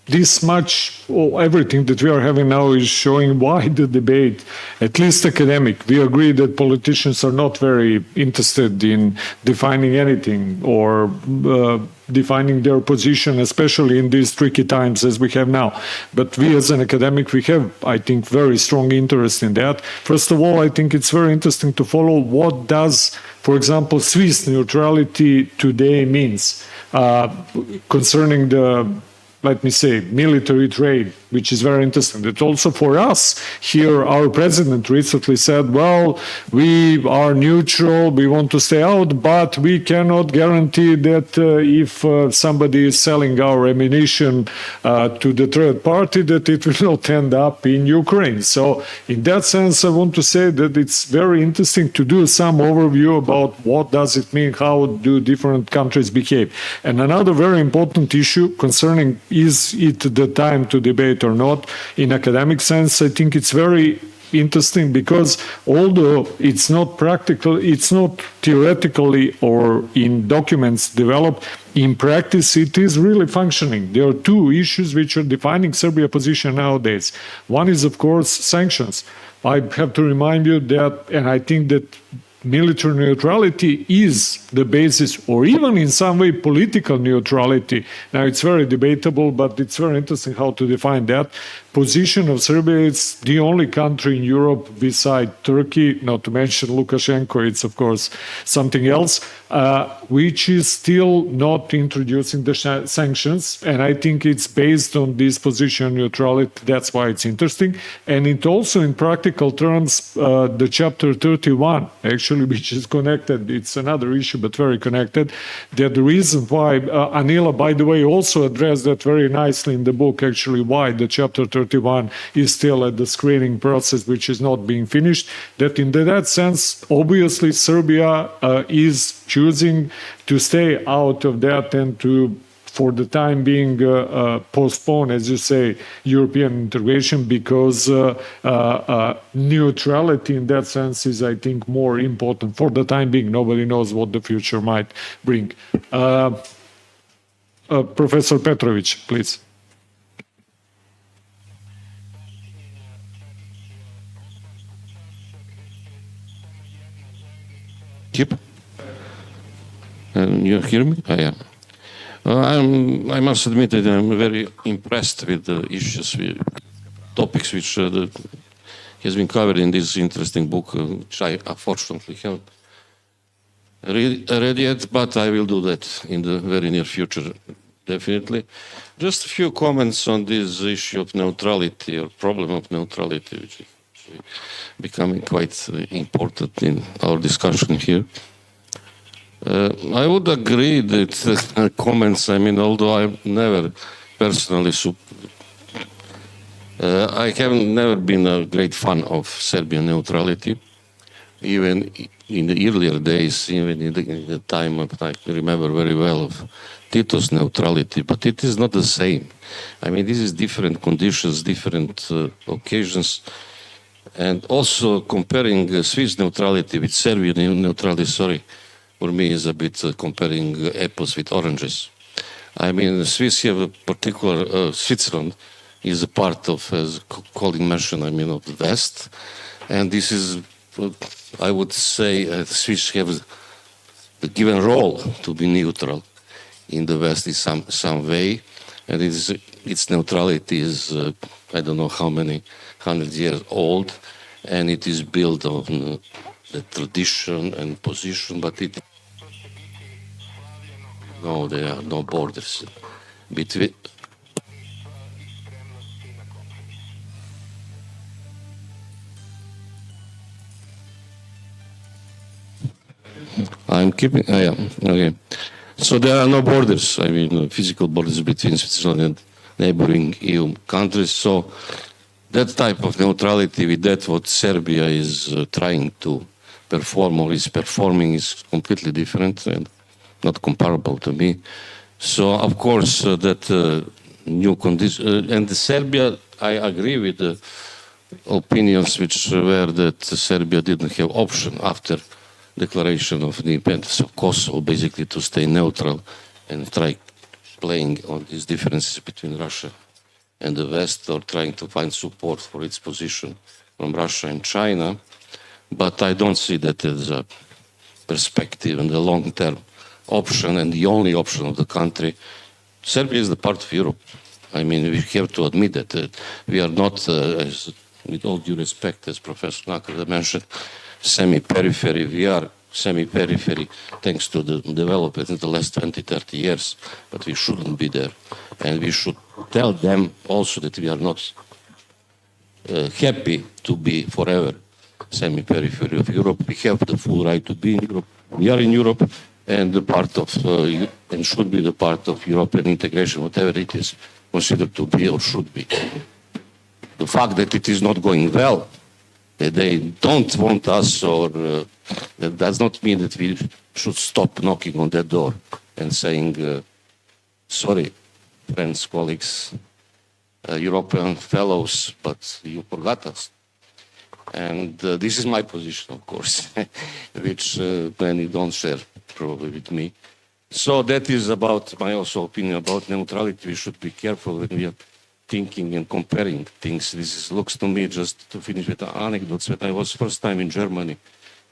this much, everything that we are having now is showing why the debate, at least academic, we agree that politicians are not very interested in defining anything or defining their position, especially in these tricky times as we have now. But we as an academic, we have, I think, very strong interest in that. First of all, I think it's very interesting to follow what does, for example, Swiss neutrality today means concerning the, let me say, military trade, which is very interesting. That also for us here, our president recently said, well, we are neutral, we want to stay out, but we cannot guarantee that if somebody is selling our ammunition to the third party, that it will not end up in Ukraine. So in that sense, I want to say that it's very interesting to do some overview about what does it mean, how do different countries behave. And another very important issue concerning is it the time to debate or not, in academic sense, I think it's very interesting because although it's not practical, it's not theoretically or in documents developed, in practice it is really functioning. There are two issues which are defining Serbia's position nowadays. One is, of course, sanctions. I have to remind you that, and I think that military neutrality is the basis, or even in some way political neutrality. Now it's very debatable, but it's very interesting how to define that. Position of Serbia, it's the only country in Europe beside Turkey, not to mention Lukashenko, it's of course something else, which is still not introducing the sanctions. And I think it's based on this position of neutrality. That's why it's interesting. And it also, in practical terms, the chapter 31, actually, which is connected, it's another issue, but very connected, that the reason why, Anila, by the way, also addressed that very nicely in the book, actually, why the chapter 31 is still at the screening process, which is not being finished, that in that sense, obviously, Serbia is choosing to stay out of that and to, for the time being, postpone, as you say, European integration, because neutrality in that sense is, I think, more important. For the time being, nobody knows what the future might bring. Professor Petrović, please. Keep. You hear me? I am. I must admit that I'm very impressed with the issues, with topics which has been covered in this interesting book, which I unfortunately haven't read yet, but I will do that in the very near future, definitely. Just a few comments on this issue of neutrality, or problem of neutrality, which is becoming quite important in our discussion here. I would agree that comments, I mean, although I've never personally, I have never been a great fan of Serbian neutrality, even in the earlier days, even in the time of, I remember very well, of Tito's neutrality, but it is not the same. I mean, this is different conditions, different occasions, and also comparing Swiss neutrality with Serbian neutrality, sorry, for me is a bit comparing apples with oranges. I mean, Swiss have a particular, Switzerland is a part of, as colleague mentioned, I mean, of the West. And this is, I would say, Swiss have the given role to be neutral in the West in some way, and its neutrality is I don't know how many 100 years old, and it is built on the tradition and position, but no, there are no borders between. I'm keeping. Yeah, okay. So there are no borders. I mean, physical borders between Switzerland and neighboring EU countries. So that type of neutrality, with that, what Serbia is trying to perform or is performing, is completely different and not comparable to me. So of course that new condition and Serbia, I agree with the opinions which were that Serbia didn't have option after declaration of the independence of Kosovo, basically to stay neutral and try playing on these differences between Russia and the West, or trying to find support for its position from Russia and China. But I don't see that as a perspective and the long-term option and the only option of the country. Serbia is the part of Europe. I mean, we have to admit that we are not, with all due respect, as Professor Nakarada mentioned, semi-periphery. We are semi-periphery thanks to the development in the last 20, 30 years, but we shouldn't be there. And we should tell them also that we are not happy to be forever semi-periphery of Europe. We have the full right to be in Europe. We are in Europe, and the part of and should be the part of European integration, whatever it is considered to be or should be. The fact that it is not going well, that they don't want us, or that does not mean that we should stop knocking on that door and saying, sorry, friends, colleagues, European fellows, but you forgot us. And this is my position, of course, which many don't share probably with me. So that is about my also opinion about neutrality. We should be careful when we are thinking and comparing things. Looks to me, just to finish with the anecdotes, that I was first time in Germany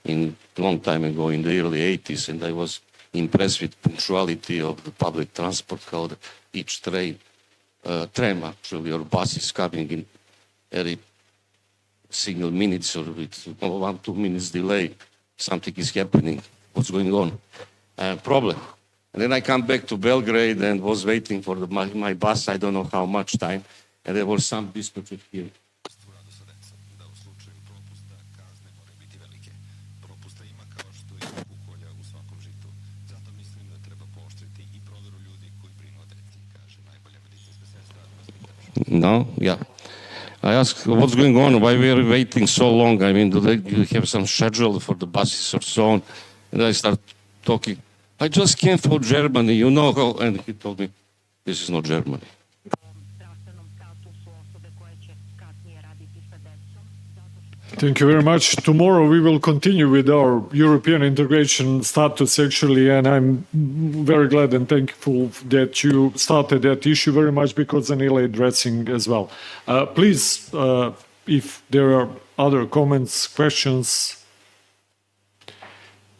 in long time ago in the early 80s, and I was impressed with punctuality of the public transport, how each tram actually, or bus is coming in every single minutes or with 1-2 minutes delay. Something is happening. What's going on? Problem. And then I come back to Belgrade and was waiting for my bus, I don't know how much time, and there was some dispute here. No, yeah. I asked what's going on, why we are waiting so long. I mean, do they have some schedule for the buses or so on? And I start talking. I just came from Germany, you know how, and he told me, this is not Germany. Thank you very much. Tomorrow we will continue with our European integration status, actually, and I'm very glad and thankful that you started that issue very much, because Anila addressing as well. Please, if there are other comments, questions.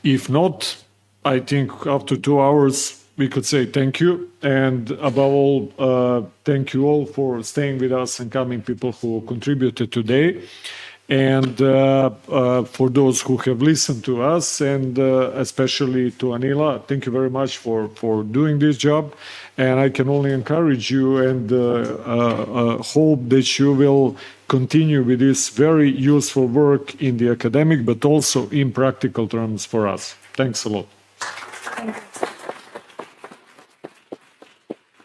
If not, I think after 2 hours we could say thank you, and above all, thank you all for staying with us and coming, people who contributed today. And for those who have listened to us, and especially to Anila, thank you very much for doing this job. And I can only encourage you and hope that you will continue with this very useful work in the academic, but also in practical terms for us. Thanks a lot.